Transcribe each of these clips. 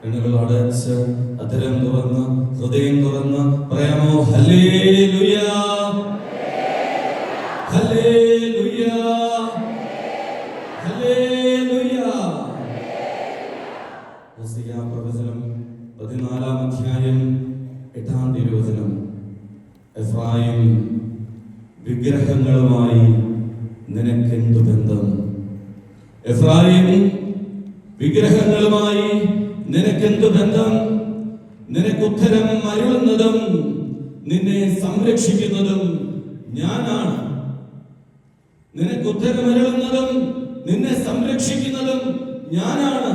കണ്ണുകൾ അടച്ച് അധരം തുറന്ന് ഹൃദയം തുറന്ന് പറയാമോ? Hallelujah, hallelujah, hallelujah. ഹോസിയ പ്രവചനം 14-ാം അധ്യായം 8-ാം തിരുവചനം. എഫ്രായിം, വിഗ്രഹങ്ങളുമായി നിനക്കെന്തു ബന്ധം? എഫ്രായിം, വിഗ്രഹങ്ങളുമായി നിനക്കെന്തു ബന്ധം? നിനക്കുത്തരം അരുളുന്നതും നിന്നെ സംരക്ഷിക്കുന്നതും ഞാനാണ്. നിനക്കുത്തരം അരുളുന്നതും നിന്നെ സംരക്ഷിക്കുന്നതും ഞാനാണ്.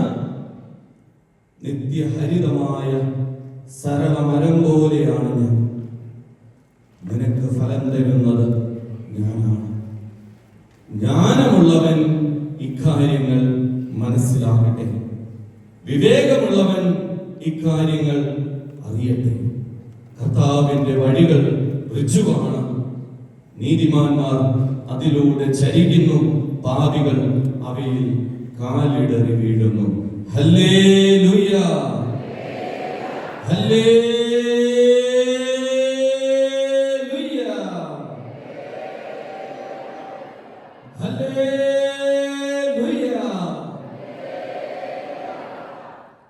നിത്യഹരിതമായ സരളമരം പോലെയാണ് ഞാൻ. നിനക്ക് ഫലം തരുന്നത് ഞാനാണ്. ജ്ഞാനമുള്ളവൻ ഇക്കാര്യങ്ങൾ മനസ്സിലാക്കട്ടെ, വിവേകമുള്ളവൻ ഇക്കാര്യങ്ങൾ അറിയട്ടെ. കർത്താവിന്റെ വഴികൾ ഋജുവാണ്, നീതിമാന്മാർ അതിലൂടെ ചരിക്കുന്നു, പാപികൾ അവയിൽ കാലിടറി വീഴുന്നു. Hallelujah, hallelujah, hallelujah.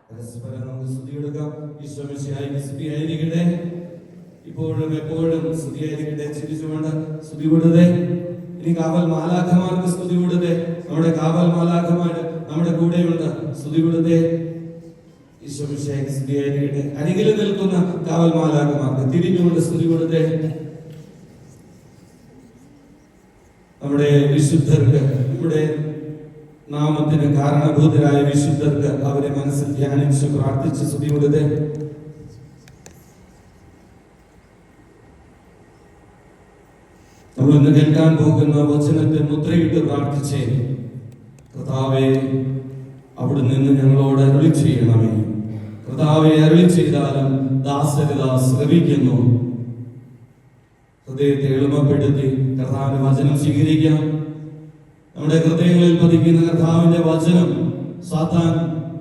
പരസ്പരം നമുക്ക് സ്തുതിയെടുക്കാം. ഈശോ മിശിഹായ്ക്ക് സ്തുതിയായിരിക്കട്ടെ, ഇപ്പോഴും എപ്പോഴും സ്തുതിയായിരിക്കട്ടെ. ചിരിച്ചുകൊണ്ട് സ്തുതി കൊടുത്തേ. ഇനി കാവൽ മാലാഖമാർക്ക് സ്തുതി കൊടുത്തേ. നമ്മുടെ കാവൽ മാലാഖമാര് നമ്മുടെ കൂടെയുണ്ട്, സ്തുതി കൊടുത്തേ. ഈശോ മിശിഹായ്ക്ക് സ്തുതിയായിരിക്കട്ടെ. അരികിൽ നിൽക്കുന്ന കാവൽ മാലാഖമാർക്ക് തിരിഞ്ഞുകൊണ്ട് സ്തുതി കൊടുത്തേ. നമ്മുടെ വിശുദ്ധർക്ക്, നമ്മുടെ നാമത്തിന് കാരണഭൂതരായ വിശുദ്ധർക്ക് അവരെ മനസ്സിൽ ധ്യാനിച്ച് പ്രാർത്ഥിച്ച് സ്തുതി കൊടുത്തേ. നമ്മൾ ഇന്ന് കേൾക്കാൻ പോകുന്ന വചനത്തെ മുദ്രയിട്ട് പ്രാർത്ഥിച്ചേ. കർത്താവേ, അവിടെ നിന്ന് ഞങ്ങളോട് അരുളി ചെയ്യണമേ. കർത്താവെ, അരുളി ചെയ്താലും ദാസരിതാ ശ്രവിക്കുന്നു. ഹൃദയത്തെ എളിമപ്പെടുത്തി കർത്താവിന്റെ വചനം സ്വീകരിക്കാം. നമ്മുടെ ഹൃദയങ്ങളിൽ പതിക്കുന്ന കർത്താവിന്റെ വചനം സാത്താൻ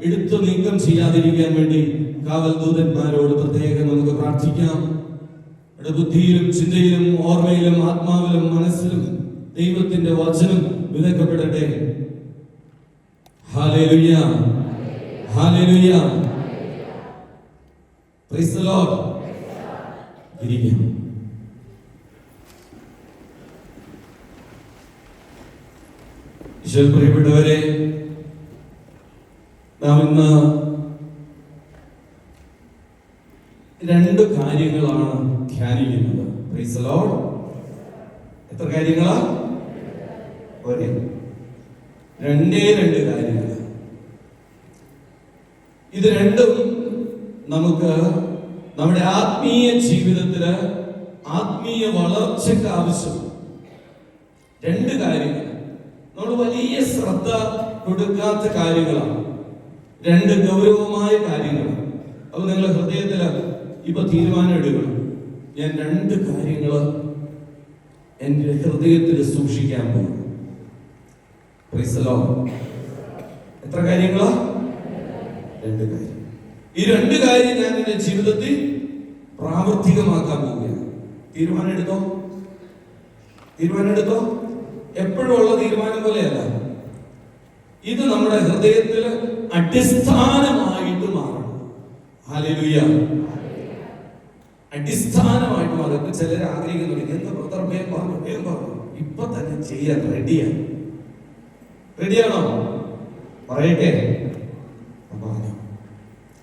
എടുത്തു നീക്കം ചെയ്യാതിരിക്കാൻ വേണ്ടി കാവൽ ദൂതന്മാരോട് പ്രത്യേകം നമുക്ക് പ്രാർത്ഥിക്കാം. നമ്മുടെ ബുദ്ധിയിലും ചിന്തയിലും ഓർമ്മയിലും ആത്മാവിലും മനസ്സിലും ദൈവത്തിന്റെ വചനം വിതക്കപ്പെടട്ടെ. Hallelujah, hallelujah. Praise the Lord. ഇരിക്കാം. ഈശോയിൽ പ്രിയപ്പെട്ടവരെ, നാം ഇന്ന് രണ്ട് കാര്യങ്ങളാണ് ധ്യാനിക്കുന്നത്. Praise the Lord. എത്ര കാര്യങ്ങളാ? ഒരേ രണ്ട് കാര്യങ്ങൾ. ഇത് രണ്ടും നമുക്ക് നമ്മുടെ ആത്മീയ ജീവിതത്തില് ആത്മീയ വളർച്ചയ്ക്ക് ആവശ്യം. രണ്ട് കാര്യങ്ങൾ നമ്മൾ വലിയ ശ്രദ്ധ കൊടുക്കാത്ത കാര്യങ്ങളാണ്, രണ്ട് ഗൗരവമായ കാര്യങ്ങളാണ്. അപ്പൊ നിങ്ങളുടെ ഹൃദയത്തില് ഇപ്പൊ തീരുമാനം എടുക്കണം, ഞാൻ രണ്ട് കാര്യങ്ങള് എന്റെ ഹൃദയത്തിൽ സൂക്ഷിക്കാൻ പോകും. Price the Lord. എത്ര കാര്യങ്ങളാ? രണ്ട് കാര്യം. ഈ രണ്ട് കാര്യം ഞാൻ എന്റെ ജീവിതത്തിൽ പ്രാവർത്തികമാക്കാൻ പോവുകയാണ്. തീരുമാനം എടുത്തോ, തീരുമാനം എടുത്തോ. എപ്പോഴും ഉള്ള തീരുമാനം പോലെയല്ല, ഇത് നമ്മുടെ ഹൃദയത്തിൽ അടിസ്ഥാനമായിട്ട് മാറണം. ഹല്ലേലൂയ, അടിസ്ഥാനമായിട്ട് മാറും. ചിലർ ആഗ്രഹിക്കുന്നുണ്ട്, എന്താ ബ്രദർ വേഗം പറഞ്ഞു, ഇപ്പൊ തന്നെ ചെയ്യാൻ റെഡിയാണ്. റെഡിയാണോ? പറയട്ടെ?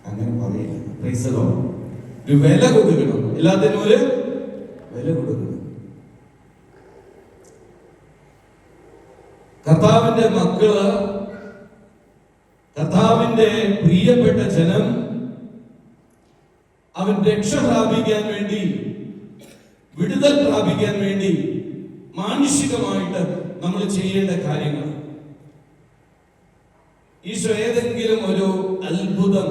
അങ്ങനെ പറയില്ല. Price the Lord. ഒരു വില കൊടുക്കണം, എല്ലാത്തിനും ഒരു വില കൊടുക്കണം. കർത്താവിന്റെ മക്കള്, കർത്താവിന്റെ പ്രിയപ്പെട്ട ജനം, അവൻ രക്ഷ പ്രാപിക്കാൻ വേണ്ടി, വിടുതൽ പ്രാപിക്കാൻ വേണ്ടി മാനുഷികമായിട്ട് നമ്മൾ ചെയ്യേണ്ട കാര്യങ്ങൾ. ഈശോ ഏതെങ്കിലും ഒരു അത്ഭുതം,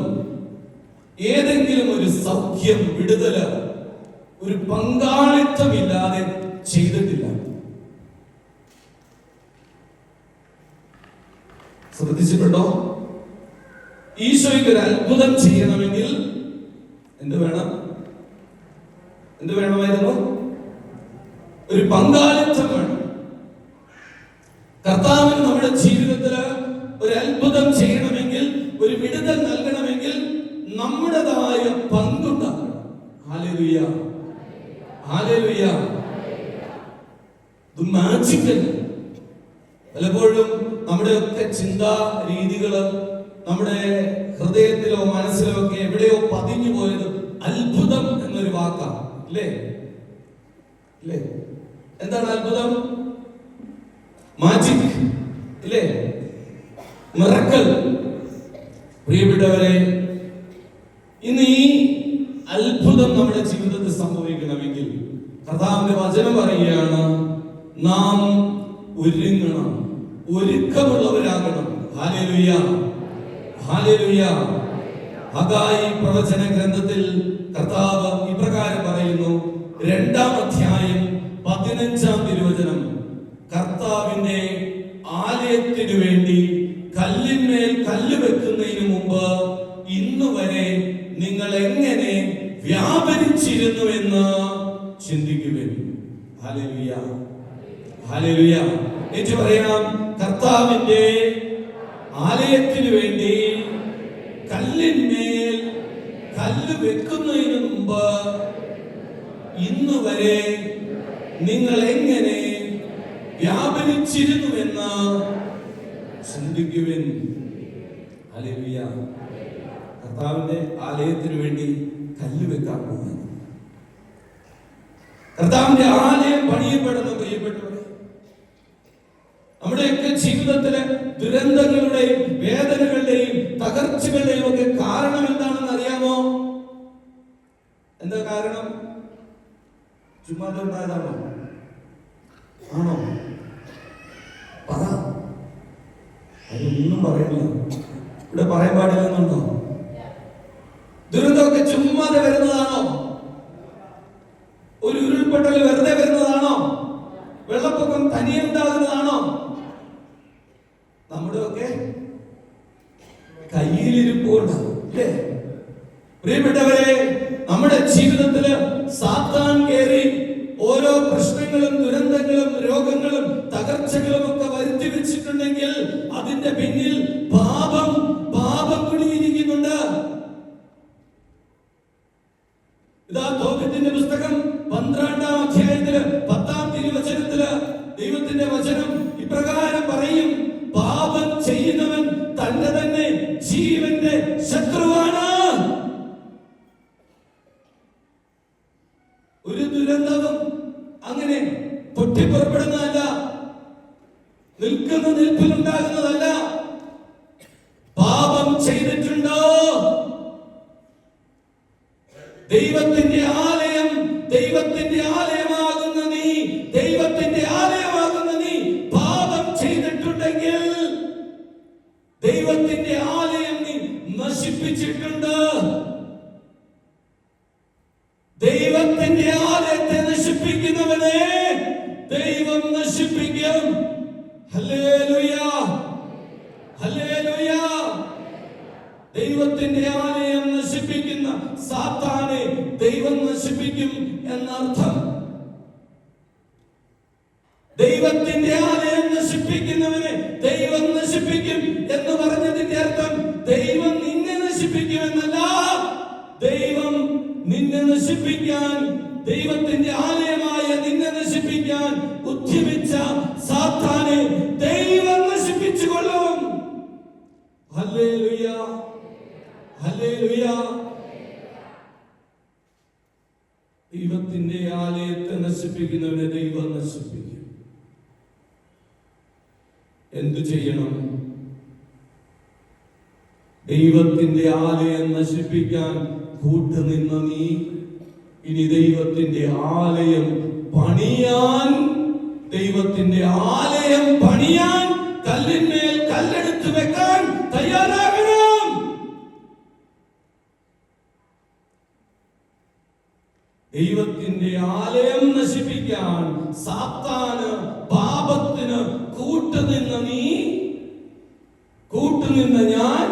ഏതെങ്കിലും ഒരു സൗഖ്യം, വിടുതല് ഒരു പങ്കാളിത്തമില്ലാതെ ചെയ്തിട്ടില്ല. ശ്രദ്ധിച്ചിട്ടുണ്ടോ? ഈശോയ്ക്ക് ഒരു അത്ഭുതം ചെയ്യണമെങ്കിൽ എന്ത് വേണം? എന്ത് വേണമായിരുന്നു? ഒരു പങ്കാളിത്തം വേണം. കർത്താവിന് നമ്മുടെ ജീവിതത്തിൽ ഒരു അത്ഭുതം ചെയ്യണമെങ്കിൽ, ഒരു വിടുതൽ നൽകണമെങ്കിൽ നമ്മുടേതായ പങ്കുണ്ടാകണം. Hallelujah, hallelujah. ഇത് മാജിക്കൽ. പലപ്പോഴും നമ്മുടെയൊക്കെ ചിന്താ രീതികള് നമ്മുടെ ഹൃദയത്തിലോ മനസ്സിലോ ഒക്കെ എവിടെയോ പതിഞ്ഞു പോയത് അത്ഭുതം എന്നൊരു വാക്കാണ്. ഇല്ലേ? ഇല്ലേ? എന്താണ് അത്ഭുതം? മാജിക്, ഇല്ലേ? മിറക്കൽ. പ്രിയപ്പെട്ടവരെ, ഇന്ന് ഈ അത്ഭുതം നമ്മുടെ ജീവിതത്തിൽ സംഭവിക്കണമെങ്കിൽ കർത്താവിന്റെ വചനം പറയുകയാണ്, നാം ഒരുങ്ങണം, ഒരുക്കമുള്ളവരാകണം. Hallelujah, hallelujah. ഹഗായി പ്രവചന ഗ്രന്ഥത്തിൽ കർത്താവ് ഇപ്രകാരം പറയുന്നു, 2-ാം അധ്യായം 15-ാം തിരുവചനം, കർത്താവിന്റെ ആലയത്തിനു വേണ്ടി കല്ലിന്മേൽ കല്ല് വെക്കുന്നതിന് മുമ്പ് ഇന്നു വരെ നിങ്ങൾ എങ്ങനെ വ്യാപരിച്ചിരുന്നുവെന്ന് ചിന്തിക്കുവിൻ. Hallelujah, hallelujah. എന്ന് പറയാം, കർത്താവിന്റെ ആലയത്തിനു വേണ്ടി കല്ലിന്മേൽ കല്ല് വെക്കുന്നതിന് മുമ്പ് ഇന്നു വരെ നിങ്ങൾ എങ്ങനെ വ്യാപരിച്ചിരുന്നുവെന്ന് ചിന്തിക്കുവിൻ. ഹല്ലേലൂയ. കർത്താവിന്റെ ആലയത്തിനു വേണ്ടി കല്ല് വെക്കാൻ പോകുന്നു. കർത്താവിന്റെ ആലയം പണിയപ്പെടുന്ന പ്രിയപ്പെട്ടവരെ, നമ്മുടെയൊക്കെ ജീവിതത്തിലെ ദുരന്തങ്ങളുടെയും വേദനകളുടെയും തകർച്ചകളുടെയും ഒക്കെ കാരണം എന്താണെന്ന് അറിയാമോ? എന്താ കാരണം? ചുമ്മാതെ ഉണ്ടായതാണോ? ആണോ? പറ. അതൊന്നും പറയണില്ല. ഇവിടെ പറയാൻ പാടില്ലെന്നുണ്ടോ? ദുരന്തമൊക്കെ ചുമ്മാതെ വരുന്നതാണോ? ഒരു ഉരുൾപൊട്ടൽ വെറുതെ വരുന്നതാണോ? വെള്ളപ്പൊക്കം തനിയെ ഉണ്ടാകുന്നതാണോ? നമ്മുടെ ഒക്കെ കയ്യിലിരിപ്പുണ്ടാകും, അല്ലേ? പ്രിയപ്പെട്ടവരെ, നമ്മുടെ ജീവിതത്തില് സാത്താൻ കയറി ഓരോ പ്രശ്നങ്ങളും ദുരന്തങ്ങളും രോഗങ്ങളും തകർച്ചകളും ഒക്കെ വരുത്തി വെച്ചിട്ടുണ്ടെങ്കിൽ അതിന്റെ പിന്നിൽ പാപം കുടിയിരിക്കുന്നുണ്ട്. ഇതാ തോബിത്തിന്റെ പുസ്തകം 12-ാം അധ്യായത്തില് 10-ാം തിരുവചനത്തില് ദൈവത്തിന്റെ വചനം ഇപ്രകാരം പറയും, പാപം ചെയ്യുന്നവൻ തന്റെ തന്നെ ജീവന്റെ ശത്രുവാണ്. ഒരു ദുരന്തവും അങ്ങനെ പൊട്ടിപ്പുറപ്പെടുന്നതല്ല, നിൽക്കുന്ന നിൽപ്പിലുണ്ടാകുന്നതല്ല. പാപം ചെയ്തിട്ടുണ്ടോ? ദൈവത്തിന്റെ ആലയം, ദൈവത്തിന്റെ ആലയമാകുന്ന നീ, ദൈവത്തിന്റെ ആലയമാകുന്ന നീ പാപം ചെയ്തിട്ടുണ്ടെങ്കിൽ ദൈവത്തിന്റെ ആലയം നീ നശിപ്പിച്ചിട്ടുണ്ട്. ദൈവത്തിന്റെ ആലയത്തെ നശിപ്പിക്കുന്നവനെ ദൈവം നശിപ്പിക്കും. Hallelujah, hallelujah. ദൈവത്തിന്റെ ആലയം നശിപ്പിക്കുന്ന സാത്താനെ ദൈവം നശിപ്പിക്കും എന്നർത്ഥം. ദൈവത്തിന്റെ ആലയം നശിപ്പിക്കുന്നവനെ ദൈവം നശിപ്പിക്കും എന്ന് പറഞ്ഞതിന്റെ അർത്ഥം ദൈവം നിന്നെ നശിപ്പിക്കുമെന്നല്ല. ദൈവം നിന്നെ നശിപ്പിക്കാൻ, ദൈവത്തിന്റെ ആലയമായ നിന്നെ നശിപ്പിക്കാൻ ഉദ്യമിച്ച സാത്താനെ ദൈവം നശിപ്പിച്ചുകൊള്ളും. Hallelujah, hallelujah. ദൈവത്തിന്റെ ആലയത്തെ നശിപ്പിക്കുന്നവനെ ദൈവം നശിപ്പിക്കും. എന്തു ചെയ്യണം? ദൈവത്തിന്റെ ആലയം നശിപ്പിക്കാൻ കൂട്ടുനിന്ന നീ ഇനി ദൈവത്തിന്റെ ആലയം പണിയാൻ, ദൈവത്തിന്റെ ആലയം പണിയാൻ കല്ലിന്മേൽ കല്ലെടുത്ത് വെക്കാൻ തയ്യാറാകണം. ദൈവത്തിന്റെ ആലയം നശിപ്പിക്കാൻ സാത്താന്, പാപത്തിന് കൂട്ടുനിന്ന നീ, കൂട്ടുനിന്ന ഞാൻ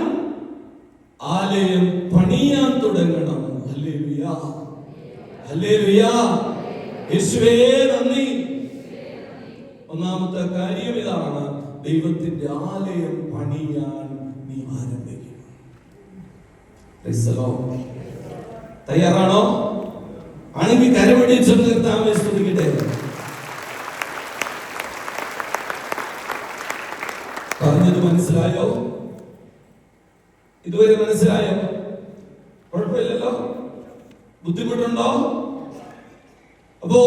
ആലയം പണിയാൻ തുടങ്ങണം. Hallelujah, hallelujah. യേശുവേ നന്ദി. ഒന്നാമത്തെ കാര്യം ഇതാണ്, ദൈവത്തിന്റെ ആലയം പണിയാൻ നീ ആരംഭിക്കും. തയ്യാറാണോ? ആണെങ്കിൽ കരമടിച്ച് നിർത്താമേ. സ്തുതിക്കട്ടെ. പറഞ്ഞത് മനസ്സിലായോ? ഇതുവരെ മനസ്സിലായോ? കുഴപ്പമില്ലല്ലോ? ബുദ്ധിമുട്ടുണ്ടോ? അപ്പോ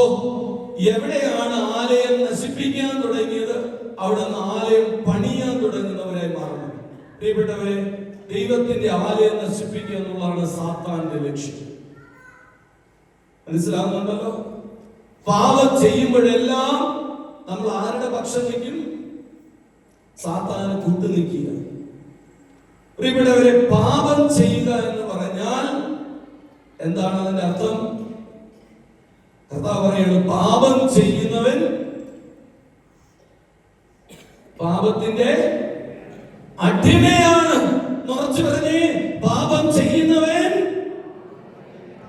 എവിടെയാണ് ആലയം നശിപ്പിക്കാൻ തുടങ്ങിയത്, അവിടെ നിന്ന് ആലയം പണിയാൻ തുടങ്ങുന്നവരായി മാറണം. പ്രിയപ്പെട്ടവരെ, ദൈവത്തിന്റെ ആലയം നശിപ്പിക്കുക എന്നുള്ളതാണ് സാത്താന്റെ ലക്ഷ്യം. മനസ്സിലാകുന്നുണ്ടല്ലോ? പാപം ചെയ്യുമ്പോഴെല്ലാം നമ്മൾ ആരുടെ പക്ഷം നിൽക്കും? സാത്താന് കൂട്ടു നിൽക്കുക. പ്രിയപ്പെട്ടവരെ, പാപം ചെയ്യുക എന്ന് പറഞ്ഞാൽ എന്താണ് അതിന്റെ അർത്ഥം? കർത്താവ് പറയുന്നു, പാപം ചെയ്യുന്നവൻ പാപത്തിന്റെ അടിമയാണ്. മറച്ചു പറഞ്ഞേ, പാപം ചെയ്യുന്നവൻ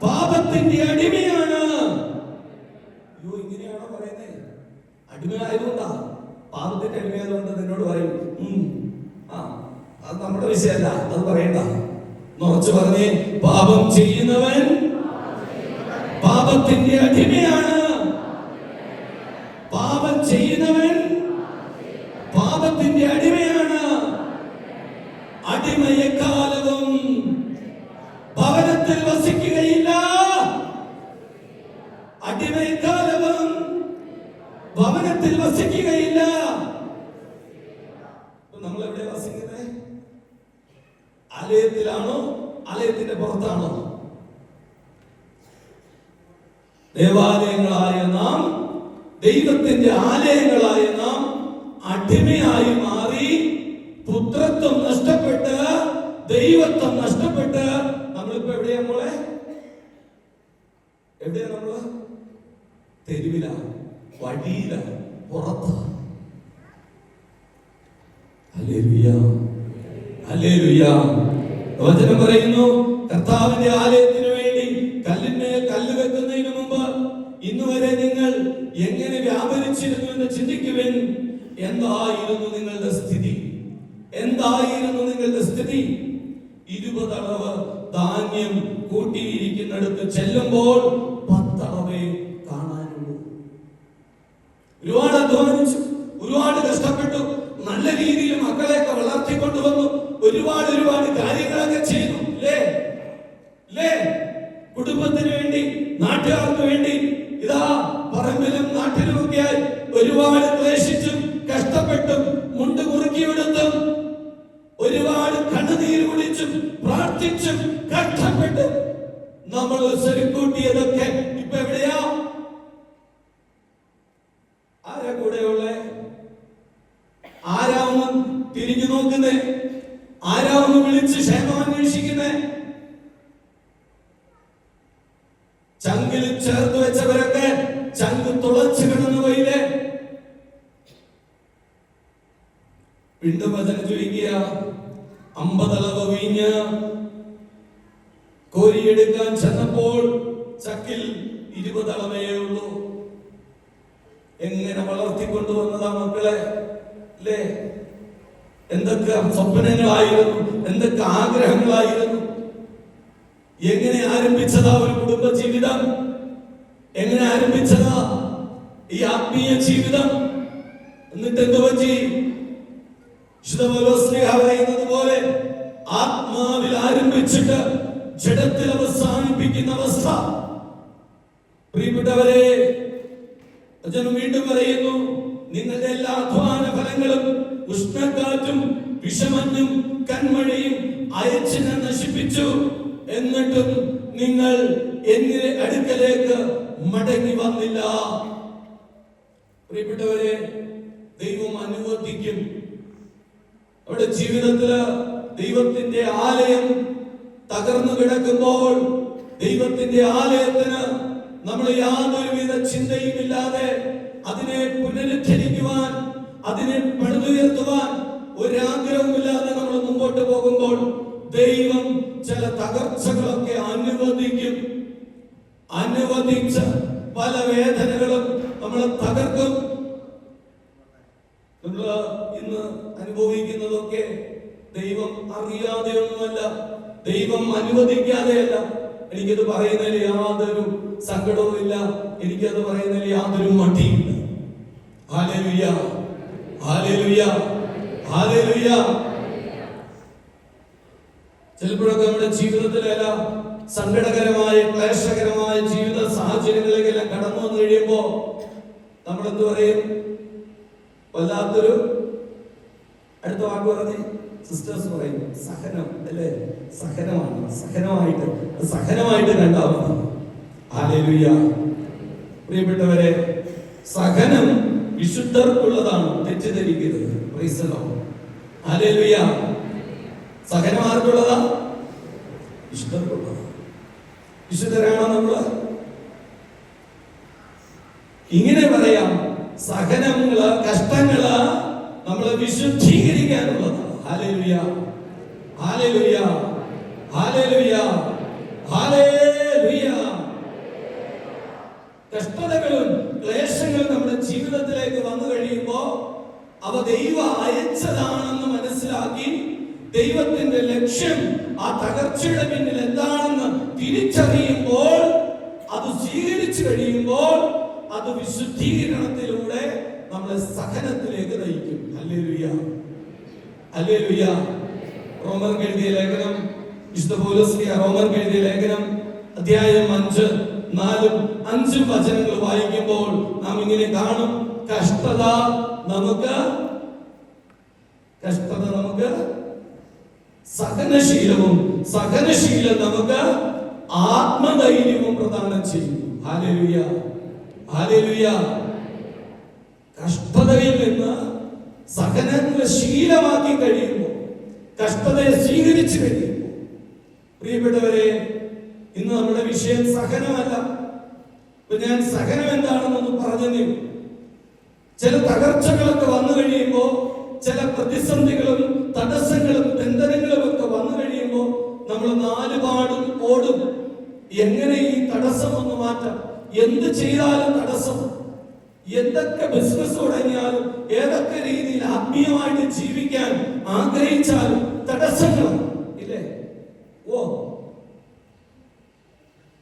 പാപത്തിന്റെ അടിമയാണ്. അയ്യോ, ഇങ്ങനെയാണോ പറയുന്നത്? അടിമയായതുകൊണ്ടാ, പാപത്തിന്റെ അടിമയായതുകൊണ്ട് നിന്നോട് പറയും അത് നമ്മുടെ വിഷയമല്ല, അത് പറയണ്ട. മറച്ചു പറഞ്ഞേ, പാപം ചെയ്യുന്നവൻ പാപത്തിന്റെ അടിമയാണ്. പാപം ചെയ്യുന്നവൻ പാപത്തിന്റെ അടിമയാണ്. അടിമയെക്കാലവും ഭവനത്തിൽ വസിക്കുകയില്ല. അടിമയെക്കാലവും ഭവനത്തിൽ വസിക്കുകയില്ല. നമ്മൾ എവിടെ വസിക്കുന്നത്? ആലയത്തിലാണോ? ആലയത്തിന്റെ പുറത്താണോ? ദേവാലയങ്ങളായ നാം, ദൈവത്തിന്റെ ആലയങ്ങളായ നാം അടിമയായി മാറി, പുത്രത്വം നഷ്ടപ്പെട്ട്, ദൈവത്വം നഷ്ടപ്പെട്ട് നമ്മളിപ്പോ എവിടെയാ മോളെ? എവിടെയാ നമ്മള്? തെരുവില, വഴിയില, പുറത്ത്. Hallelujah, hallelujah. വചനം പറയുന്നു, കർത്താവിന്റെ ആലയത്തിന് വേണ്ടി കല്ലിന്മേൽ കല്ല് വെക്കുന്നതിന് മുമ്പ് ഇന്നുവരെ നിങ്ങൾ എങ്ങനെ വ്യാപരിച്ചിരുന്നു എന്ന് ചിന്തിക്കുവിൻ. എന്തായിരുന്നു നിങ്ങളുടെ സ്ഥിതി? എന്തായിരുന്നു നിങ്ങളുടെ സ്ഥിതി? 20 അളവ് ധാന്യം കൂട്ടിയിരിക്കുന്നിടത്ത് ചെല്ലുമ്പോൾ 10 അളവേ കാണാനുള്ളൂ. ഒരുപാട് അധ്വാനിച്ചു, ഒരുപാട് കഷ്ടപ്പെട്ടു, നല്ല രീതിയിൽ മക്കളെയൊക്കെ വളർത്തിക്കൊണ്ടുവന്നു, ഒരുപാട് കാര്യങ്ങളൊക്കെ ചെയ്തു. കുടുംബത്തിന് വേണ്ടി, നാട്ടുകാർക്ക് വേണ്ടി, ഇതാ പറമ്പിലും നാട്ടിലുമൊക്കെയായി ഒരുപാട് ക്ലേശിച്ചും കഷ്ടപ്പെട്ടും മുണ്ട് മുറുക്കിയെടുത്തും ഒരുപാട് കണ്ണുനീര് കുടിച്ചും പ്രാർത്ഥിച്ചും കഷ്ടപ്പെട്ട് നമ്മൾ സ്വരുക്കൂട്ടിയതൊക്കെ ഇപ്പൊ എവിടെയാ? ആരാ കൂടെയുള്ള? ആരാ ഒന്ന് തിരിഞ്ഞു നോക്കുന്നേ? ആരാ ഒന്ന് വിളിച്ച് ക്ഷേമം അന്വേഷിക്കുന്നേ? ചങ്കിൽ ചേർത്ത് വെച്ചവരൊക്കെ ചങ്ക് തുളച്ചു കിടന്നു പോയില്ലേ? വീണ്ടും വചനം ചോദിക്കുക, 50 അളവ് വീഞ്ഞ് കോരിയെടുക്കാൻ ചെന്നപ്പോൾ ചക്കിൽ 20 അളവേ ഉള്ളൂ. എങ്ങനെ വളർത്തിക്കൊണ്ടുവന്നതാ മക്കളെ? അല്ലേ? എന്തൊക്കെ സ്വപ്നങ്ങളായിരുന്നു, എന്തൊക്കെ ആഗ്രഹങ്ങളായിരുന്നു. എങ്ങനെ ആരംഭിച്ചതാ ഒരു കുടുംബ ജീവിതം? എങ്ങനെ ആരംഭിച്ചതാ ഈ ആത്മീയ ജീവിതം? എന്നിട്ട് എന്ത് പറ്റി? പറയുന്നത് പോലെ ആത്മാവിൽ ആരംഭിച്ചിട്ട് ജഡത്തിൽ അവസാനിപ്പിക്കുന്ന അവസ്ഥ. പ്രിയപ്പെട്ടവരെ, വീണ്ടും പറയുന്നു, നിങ്ങളുടെ എല്ലാ അധ്വാന ഫലങ്ങളും ഉഷ്ണക്കാറ്റും വിഷമഞ്ഞും കന്മഴയും അയച്ചിനെ നശിപ്പിച്ചു. എന്നിട്ടും നിങ്ങൾ എന്റെ അടുക്കലേക്ക് മടങ്ങി വന്നില്ല. പ്രിയപ്പെട്ടവരെ, ദൈവം അനുവദിക്കും. അവിടെ ജീവിതത്തില് ദൈവത്തിന്റെ ആലയം തകർന്നു കിടക്കുമ്പോൾ, ദൈവത്തിന്റെ ആലയത്തിന് നമ്മൾ യാതൊരുവിധ ചിന്തയും ഇല്ലാതെ അതിനെ പുനരുദ്ധരിക്കുവാൻ, അതിനെ പണിതുയർത്തുവാൻ ഒരാഗ്രഹവുമില്ലാതെ നമ്മൾ മുമ്പോട്ട് പോകുമ്പോൾ ദൈവം ചില തകർച്ചകളൊക്കെ അനുവദിക്കും. അനുവദിച്ച പല വേദനകളും നമ്മളെ തകർക്കും. നമ്മൾ ഇന്ന് അനുഭവിക്കുന്നതൊക്കെ ദൈവം അറിയാതെയൊന്നുമല്ല, ദൈവം അനുവദിക്കാതെയല്ല. എനിക്കത് പറയുന്നതിൽ യാതൊരു സങ്കടവും ഇല്ല, എനിക്കത് പറയുന്നതിൽ യാതൊരു മടിയില്ല. Hallelujah, hallelujah, hallelujah. ചിലപ്പോഴൊക്കെ നമ്മുടെ ജീവിതത്തിലല്ല സങ്കടകരമായ ക്ലേശകരമായ ജീവിത സാഹചര്യങ്ങളിലെല്ലാം കടന്നു വന്നു കഴിയുമ്പോ നമ്മൾ എന്ത് പറയും? വല്ലാത്തൊരു അടുത്ത വാക്ക് പറഞ്ഞ് സിസ്റ്റേഴ്സ് പറയും സഹനം, അല്ലേ? സഹനമാണ്, സഹനമായിട്ട് രണ്ടാമത്. ഹല്ലേലൂയ. പ്രിയപ്പെട്ടവരെ, സഹനം വിശുദ്ധർക്കുള്ളതാണ്, തെറ്റിദ്ധരിക്കരുത്. Price the Lord. ഹല്ലേലൂയ. സഹനം ആർക്കുള്ളതാ? വിശുദ്ധർക്കുള്ളതാ. വിശുദ്ധരാണോ നമ്മള്? ഇങ്ങനെ പറയാം, സഹനങ്ങള്, കഷ്ടങ്ങള് നമ്മളെ വിശുദ്ധീകരിക്കാനുള്ളതാണ്. Hallelujah, hallelujah, hallelujah, hallelujah. കഷ്ടതകളും ക്ലേശങ്ങളും നമ്മുടെ ജീവിതത്തിലേക്ക് വന്നു കഴിയുമ്പോ അവ ദൈവം അയച്ചതാണെന്ന് മനസ്സിലാക്കി ദൈവത്തിന്റെ ലക്ഷ്യം ആ തകർച്ചയുടെ പിന്നിൽ എന്താണെന്ന് തിരിച്ചറിയുമ്പോൾ, അത് സ്വീകരിച്ചു കഴിയുമ്പോൾ അത് വിശുദ്ധീകരണത്തിലൂടെ നമ്മളെ സഹനത്തിലേക്ക് നയിക്കും. Hallelujah, hallelujah. റോമർക്ക് എഴുതിയ ലേഖനം, വിശുദ്ധ പൗലോസ് റോമർക്ക് എഴുതിയ ലേഖനം അധ്യായം 5, 4, 5 വചനങ്ങൾ വായിക്കുമ്പോൾ നാം ഇങ്ങനെ കാണും. കഷ്ടത നമുക്ക് സഹനശീലവും, സഹനശീലം നമുക്ക് ആത്മധൈര്യവും പ്രദാനം ചെയ്യും. Hallelujah, hallelujah. കഷ്ടതയിൽ നിന്ന് സഹനങ്ങളെ ശീലമാക്കി കഴിയുമ്പോൾ, കഷ്ടതയെ സ്വീകരിച്ചു കഴിയുമ്പോൾ, പ്രിയപ്പെട്ടവരെ, ഇന്ന് നമ്മുടെ വിഷയം സഹനമല്ല. ഇപ്പൊ ഞാൻ സഹനം എന്താണെന്നൊന്ന് പറഞ്ഞു. ചില തകർച്ചകളൊക്കെ വന്നു കഴിയുമ്പോൾ, ചില പ്രതിസന്ധികളും തടസ്സങ്ങളും ബന്ധനങ്ങളും ഒക്കെ വന്നു കഴിയുമ്പോൾ നമ്മൾ നാലുപാടും ഓടും. എങ്ങനെ ഈ തടസ്സം ഒന്ന് മാറ്റാം? എന്ത് ചെയ്താലും തടസ്സം. എന്തൊക്കെ ബിസിനസ് തുടങ്ങിയാലും, ഏതൊക്കെ രീതിയിൽ ആത്മീയമായിട്ട് ജീവിക്കാൻ ആഗ്രഹിച്ചാലും തടസ്സങ്ങളാണ്, ഇല്ലേ? ഓ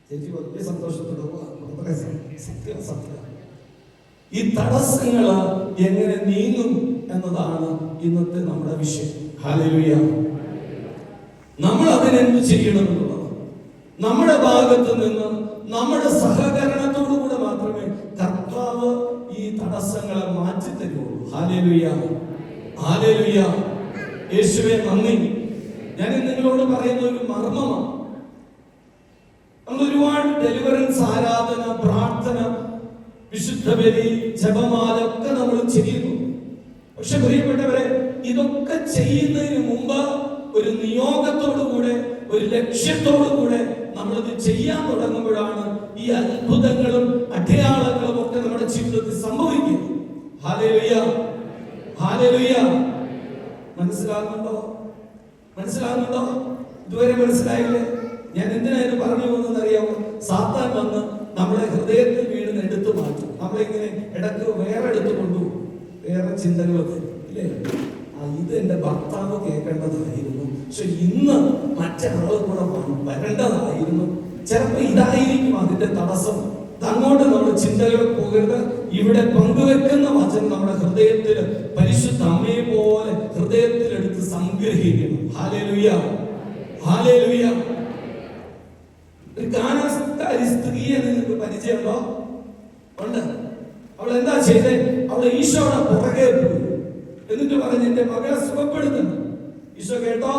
ചേച്ചി വലിയ സന്തോഷത്തോടെ സത്യം. ഈ തടസ്സങ്ങൾ എങ്ങനെ നീങ്ങും എന്നതാണ് ഇന്നത്തെ നമ്മുടെ വിഷയം. ഹല്ലേലൂയ. നമ്മൾ അതിനെന്ത് ചെയ്യണം എന്നുള്ളത് നമ്മുടെ ഭാഗത്ത് നിന്ന്, നമ്മുടെ സഹകരണത്തോടു കൂടെ മാത്രമേ കർത്താവ് ഈ തടസ്സങ്ങളെ മാറ്റി തരുള്ളൂ. Hallelujah, hallelujah. യേശുവേ നന്ദി. ഞാൻ നിങ്ങളോട് പറയുന്ന ഒരു മർമ്മമാണ്. നമ്മൾ ഒരുപാട് ഡെലിവറൻസ് ആരാധന, പ്രാർത്ഥന, വിശുദ്ധ ബലി, ജപമാല ഒക്കെ നമ്മൾ ചെയ്യുന്നു. പക്ഷെ പ്രിയപ്പെട്ടവരെ, ഇതൊക്കെ ചെയ്യുന്നതിന് മുമ്പ് ഒരു നിയോഗത്തോടുകൂടെ, ഒരു ലക്ഷ്യത്തോടുകൂടെ നമ്മളിത് ചെയ്യാൻ തുടങ്ങുമ്പോഴാണ് ഈ അത്ഭുതങ്ങളും അടയാളങ്ങളും ഒക്കെ നമ്മുടെ ജീവിതത്തിൽ സംഭവിക്കുന്നത്. Hallelujah, hallelujah. മനസ്സിലാകുന്നുണ്ടോ? ഇതുവരെ മനസ്സിലായില്ലേ? ഞാൻ എന്തിനാ ഇത് പറഞ്ഞു പോകുന്നറിയാമോ? സാത്താൻ വന്ന് നമ്മുടെ ഹൃദയത്തിൽ വീണ് എടുത്തു മാറ്റും. നമ്മളിങ്ങനെ ഇടക്ക് വേറെ എടുത്തു കൊണ്ടുപോകും, വേറെ ചിന്തകളൊക്കെ, ഇല്ലേ? ഇത് എന്റെ ഭർത്താവ് കേൾക്കേണ്ടതായിരുന്നു, പക്ഷെ ഇന്ന് മറ്റൊരാൾ കൂടെ വരേണ്ടതായിരുന്നു. ചിലപ്പോ ഇതായിരിക്കും അതിന്റെ തടസ്സം. അങ്ങോട്ട് നമ്മുടെ ചിന്തകൾ പോകരുത്. ഇവിടെ പങ്കുവെക്കുന്ന വചനം നമ്മുടെ ഹൃദയത്തിൽ പരിശുദ്ധ അമ്മയെ പോലെ ഹൃദയത്തിലെടുത്ത് സംഗ്രഹിക്കണം. Hallelujah, hallelujah. ഒരു കാനാസ്കാരി സ്ത്രീയെ നിങ്ങൾക്ക് പരിചയമുണ്ടോ? ഉണ്ട്. അവൾ എന്താ ചെയ്തേ? അവൾ ഈശോയുടെ പുറകെ പോയി. എന്നിട്ട് പറഞ്ഞ് എന്റെ മകളെ സുഖപ്പെടുത്തണം. ഈശോ കേട്ടോ?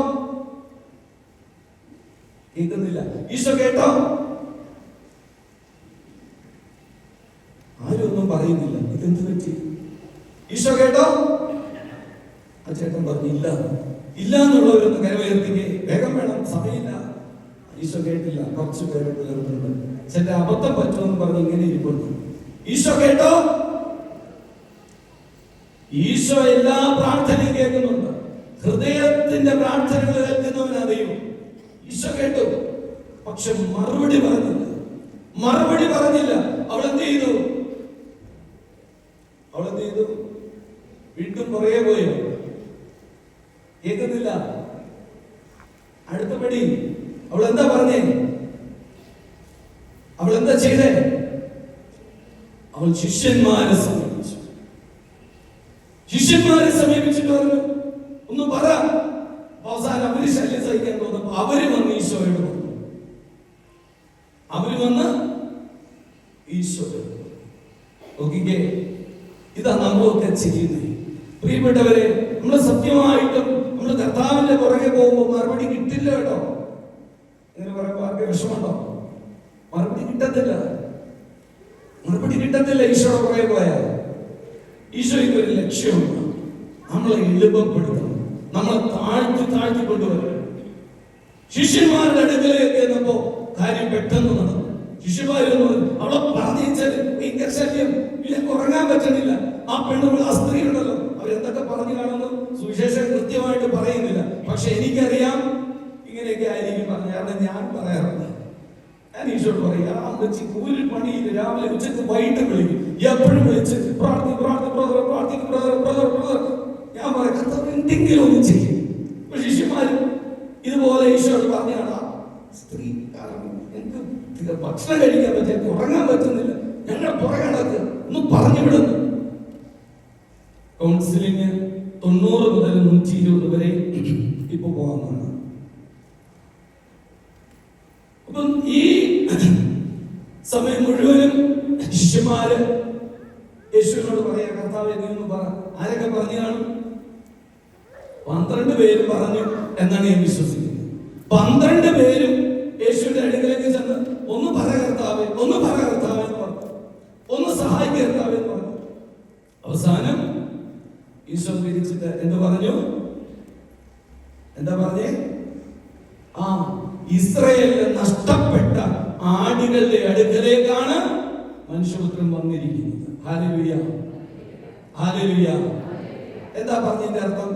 കേൾക്കുന്നില്ല. ഈശോ കേട്ടോ? ആരും ഒന്നും പറയുന്നില്ല. ഇതെന്ത് പറ്റി? ഈശോ കേട്ടോ? ആ ചേട്ടൻ പറഞ്ഞു ഇല്ല എന്നുള്ളവരൊന്ന് കരവുയർത്തിക്കേ, വേഗം വേണം, സമയമില്ല. ഈശോ കേട്ടില്ല. കുറച്ച് പേര് ഉയർത്തുന്നുണ്ട്. ചില അബദ്ധം പറ്റുമെന്ന് പറഞ്ഞ് ഇങ്ങനെ ഇരിക്കുന്നു. ഈശോ കേട്ടോ? ഈശോ എല്ലാ പ്രാർത്ഥനയും കേൾക്കുന്നുണ്ട്. ഹൃദയത്തിന്റെ പ്രാർത്ഥനകൾ കേൾക്കുന്നവനാ ദൈവം. ഈശോ കേട്ടു, പക്ഷെ മറുപടി പറഞ്ഞില്ല. അവൾ എന്ത് ചെയ്തു? വീണ്ടും പുറകെ പോയോ? കേൾക്കുന്നില്ല. അടുത്ത പടി അവൾ എന്താ പറഞ്ഞേ? അവൾ എന്താ ചെയ്തേ? അവൾ ശിഷ്യന്മാരെ സമീപിച്ചിട്ട് പറഞ്ഞു, ഒന്ന് പറ. അവസാനം അവര് ശല്യം സഹിക്കാൻ തോന്നുന്നു. അവര് വന്ന് ഈശോയോട് പറഞ്ഞു. നോക്കിക്കേ, ഇതാ നമ്മളൊക്കെ ചെയ്യുന്നത്. പ്രിയപ്പെട്ടവരെ, നമ്മള് സത്യമായിട്ടും നമ്മള് കർത്താവിന്റെ പുറകെ പോകുമ്പോൾ മറുപടി കിട്ടില്ല കേട്ടോ. ഇങ്ങനെ പറയുമ്പോൾ ആർക്കും വിഷമമുണ്ടോ? മറുപടി കിട്ടത്തില്ല. ഈശോയുടെ പുറകെ പോയാൽ ഈശോയ്ക്ക് ഒരു ലക്ഷ്യമുണ്ട്. നമ്മളെ എളുപ്പപ്പെടുത്തണം, നമ്മളെ താഴ്ത്തി കൊണ്ടുവരണം. ശിഷ്യന്മാരുടെ അടുക്കലേക്ക് എന്നപ്പോ കാര്യം പെട്ടെന്ന് നടന്നു. ശിഷ്യന്മാരെന്ന് പറഞ്ഞു, അവളെ പറഞ്ഞാൽ ഭയങ്കര ശല്യം, ഇല്ല ഉറങ്ങാൻ പറ്റുന്നില്ല. ആ പെണ്ണുകൾ, ആ സ്ത്രീ ഉണ്ടല്ലോ, അവരെന്തൊക്കെ പറഞ്ഞു കാണുന്നു സുവിശേഷം കൃത്യമായിട്ട് പറയുന്നില്ല. പക്ഷെ എനിക്കറിയാം ഇങ്ങനെയൊക്കെ ആയിരിക്കും പറഞ്ഞു. കാരണം ഞാൻ പറയാറുണ്ട്, ഞാൻ ഈശോട് പറയും, ആ അമ്മച്ചി ഒരു പണിയില്ല, രാവിലെ ഉച്ചക്ക് വൈകിട്ട് വിളിക്കും, എപ്പോഴും വിളിച്ച് പ്രാർത്ഥിക്കും. ഞാൻ പറയാം, കർത്താവ് എന്തെങ്കിലും ഒന്ന് ചെയ്യും. ശിഷ്യന്മാരും ഇതുപോലെ ഈശോട് പറഞ്ഞാണ്, സ്ത്രീ എനിക്ക് ഭക്ഷണം കഴിക്കാൻ പറ്റില്ല, ഉറങ്ങാൻ പറ്റുന്നില്ല, ഞങ്ങൾ പുറകെ നടക്കുക, ഒന്ന് പറഞ്ഞു വിടുന്നു. കൗൺസിലിംഗ് 90 മുതൽ 120 വരെ ഇപ്പൊ പോകാമെന്നാണ്. അപ്പം ഈ സമയം മുഴുവനും ശിഷ്യന്മാര് യേശുവിനോട് പറയാ, കർത്താവ് നീ ഒന്ന് പറ. ആരൊക്കെ പറഞ്ഞു കാണും? 12 പേര് പറഞ്ഞു എന്നാണ് ഞാൻ വിശ്വസിക്കുന്നത്. 12 പേരും യേശുവിന്റെ അടുക്കലേക്ക് ചെന്ന് ഒന്ന് പറ കർത്താവേ എന്ന് പറഞ്ഞു, ഒന്ന് സഹായിക്കുക കർത്താവേ എന്ന് പറഞ്ഞു. അവസാനം ഈശോ തിരിച്ചിട്ട് എന്താ പറഞ്ഞേ? ഇസ്രായേലിലെ നഷ്ടപ്പെട്ട ആടുകളുടെ അടുക്കലേക്കാണ് മനുഷ്യപുത്രൻ വന്നിരിക്കുന്നത്. Hallelujah, hallelujah. എന്താ പറഞ്ഞതിന്റെ അർത്ഥം?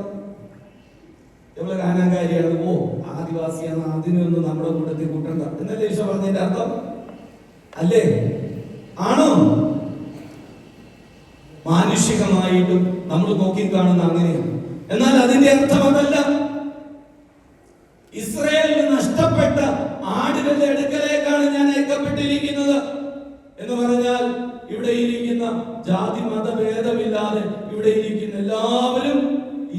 എവിടെ കാനാകാരിയാണ്, ഓ ആദിവാസിയാണ്, അതിനൊന്നും നമ്മുടെ കൂട്ടത്തിൽ കൂട്ടണ്ട എന്നല്ലേ ഈശോ പറഞ്ഞതിന്റെ അർത്ഥം? അല്ലേ? ആണോ? മാനുഷികമായിട്ടും നമ്മൾ നോക്കിക്കാണുന്ന അങ്ങനെയാണ്. എന്നാൽ അതിന്റെ അർത്ഥം അതല്ല. ഇസ്രായേലിന് നഷ്ടപ്പെട്ട ആടുകളുടെ അടുക്കലേക്കാണ് ഞാൻ അയക്കപ്പെട്ടിരിക്കുന്നത് എന്ന് പറഞ്ഞാൽ, ഇവിടെ ഇരിക്കുന്ന ജാതി മതഭേദമില്ലാതെ ഇവിടെ ഇരിക്കുന്ന എല്ലാവരും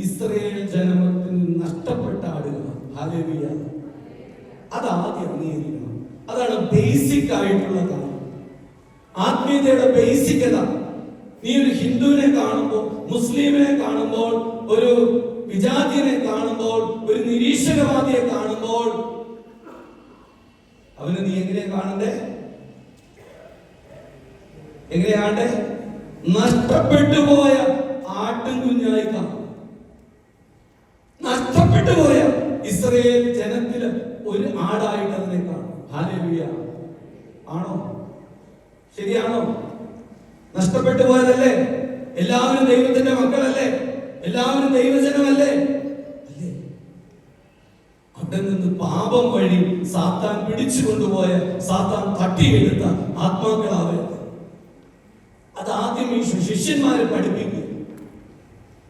ഇസ്രായേൽ ജനത്തിന് നഷ്ടപ്പെട്ട ആടുകളാണ്. ഹല്ലേലൂയ. അതാദ്യം അംഗീകരിക്കണം. അതാണ് ബേസിക് ആയിട്ടുള്ള കാര്യം. ആത്മീയതയുടെ ബേസിക് അതാണ്. നീ ഒരു ഹിന്ദുവിനെ കാണുമ്പോൾ, മുസ്ലിമിനെ കാണുമ്പോൾ, ഒരു വിജാതിയെ കാണുമ്പോൾ, ഒരു നിരീശ്വരവാദിയെ കാണുമ്പോൾ അവന് നീ എങ്ങനെയാ കാണണ്ടേ? നഷ്ടപ്പെട്ടു പോയ ആട്ടും കുഞ്ഞായി കാണും. നഷ്ടപ്പെട്ടു പോയ ഇസ്രായേൽ ജനത്തില് ഒരു ആടായിട്ട് അതിനെ കാണും. ഹല്ലേലൂയ. ആണോ? ശരിയാണോ? നഷ്ടപ്പെട്ടു പോയതല്ലേ? എല്ലാവരും ദൈവത്തിന്റെ മക്കളല്ലേ? എല്ലാവരും ദൈവജനമല്ലേ? അല്ലേ? അവിടെ നിന്ന് പാപം വഴി സാത്താൻ പിടിച്ചു കൊണ്ടുപോയ, സാത്താൻ തട്ടിയെടുത്ത ആത്മാക്കളാവരുത്. അതാദ്യം ഈ ശിഷ്യന്മാരെ പഠിപ്പിക്കുക.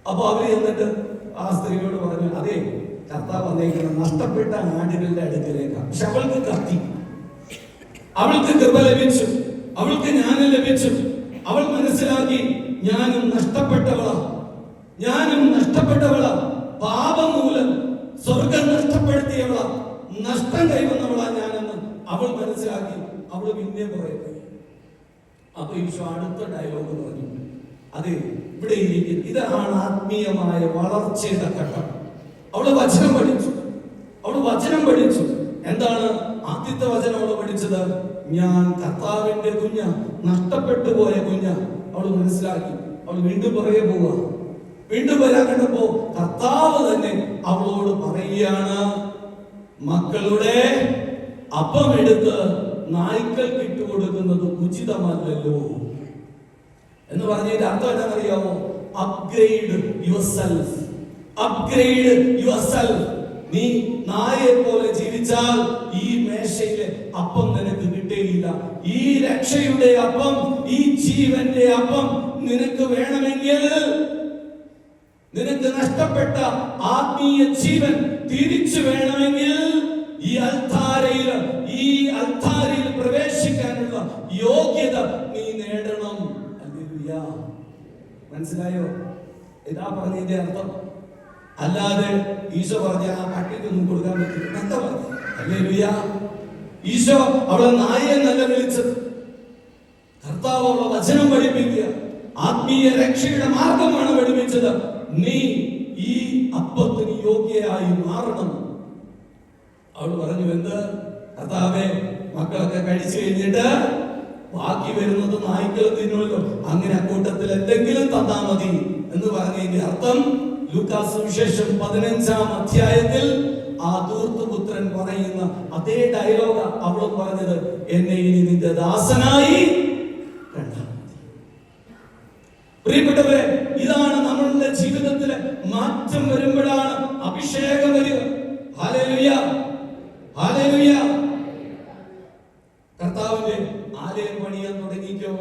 അപ്പൊ അവര് എന്നിട്ട് ആ സ്ത്രീയോട് പറഞ്ഞു, അതെ കർത്താവ് വന്നേക്കണം നഷ്ടപ്പെട്ട ആടുകളുടെ അടുക്കലേക്കാണ്. പക്ഷെ അവൾക്ക് കത്തി, അവൾക്ക് കൃപ ലഭിച്ചു, അവൾക്ക് ജ്ഞാനം ലഭിച്ചു. അവൾ മനസ്സിലാക്കി, ഞാനും നഷ്ടപ്പെട്ടവളാ, പാപം മൂലം സ്വർഗം നഷ്ടപ്പെടുത്തിയവളാ, നഷ്ടം കൈവന്നവളാ ഞാനെന്ന് അവൾ മനസ്സിലാക്കി. അവൾ പിന്നെ പറയുന്നത്. അപ്പൊ ഈശോ അടുത്ത ഡയലോഗ് പറഞ്ഞു, അതെ ഇവിടെ ഇരിക്കും. ഇതാണ് ആത്മീയമായ വളർച്ചയുടെ ഘട്ടം. അവള് വചനം പഠിച്ചു. എന്താണ് ആദ്യത്തെ വചനം അവള് പഠിച്ചത്? ഞാൻ കർത്താവിന്റെ കുഞ്ഞ, നഷ്ടപ്പെട്ടു പോയ കുഞ്ഞ. അവള് മനസ്സിലാക്കി. അവൾ വീണ്ടും പുറകെ പോവുക. വീണ്ടും വരാൻ കണ്ടപ്പോ കർത്താവ് തന്നെ അവളോട് പറയുകയാണ്, മക്കളുടെ അപ്പം എടുത്ത് നായ്ക്കൾക്ക് ഇട്ടുകൊടുക്കുന്നത് ഉചിതമല്ലല്ലോ എന്ന് പറഞ്ഞതിന്റെ അർത്ഥം എന്താണെന്നറിയാമോ? Upgrade your self. നീ നായയെ പോലെ ജീവിച്ചാൽ ഈ മേശയിലെ അപ്പം നിനക്ക് കിട്ടുകയില്ല. ഈ രക്ഷയുടെ അപ്പം, ഈ ജീവന്റെ അപ്പം നിനക്ക് വേണമെങ്കിൽ, നിനക്ക് നഷ്ടപ്പെട്ട ആത്മീയ ജീവൻ തിരിച്ചു വേണമെങ്കിൽ ഈ അൾത്താരയിൽ പ്രവേശിക്കാനുള്ള യോഗ്യത നീ നേടണം. ഹല്ലേലൂയ. മനസ്സിലായോ? ഇതാ പറഞ്ഞതിന്റെ അർത്ഥം. അല്ലാതെ ഈശോ പറഞ്ഞ ആ പട്ടിക്കൊന്നും കൊടുക്കാൻ പറ്റില്ല. എന്താ പറഞ്ഞത്? ഹല്ലേലൂയ. ഈശോ അവളെ നായയെന്നല്ല വിളിച്ചത്. കർത്താവ് അവളെ വചനം പഠിപ്പിക്കുക, ആത്മീയ രക്ഷയുടെ മാർഗമാണ് പഠിപ്പിച്ചത്. നീ ഈ അപ്പത്തിന് യോഗ്യയായി മാറണം. അവൾ പറഞ്ഞു, എന്ത് കർത്താവേ, മക്കളൊക്കെ കഴിച്ചു കഴിഞ്ഞിട്ട് ബാക്കി വരുന്നത് നായ്ക്കൾ തിന്നുമല്ലോ, അങ്ങനെ അക്കൂട്ടത്തിൽ എന്തെങ്കിലും തന്നാ മതി എന്ന് പറഞ്ഞതിന്റെ അർത്ഥം ലൂക്കാസ് സുവിശേഷം 15-ാം അധ്യായത്തിൽ ആ ധൂർത്തപുത്രൻ പറയുന്ന അതേ ഡയലോഗ് അവളും പറഞ്ഞത്, എന്നെ ഇനി നിന്റെ ദാസനായി കണ്ടാൽ മതി. പ്രിയപ്പെട്ടവരെ, ഇതാണ് നമ്മളുടെ ജീവിതത്തിലെ മാറ്റം വരുമ്പോഴാണ് അഭിഷേകം വരിക. Hallelujah, hallelujah. കർത്താവിന്റെ ആലയം പണിയാൻ തുടങ്ങിക്കോ.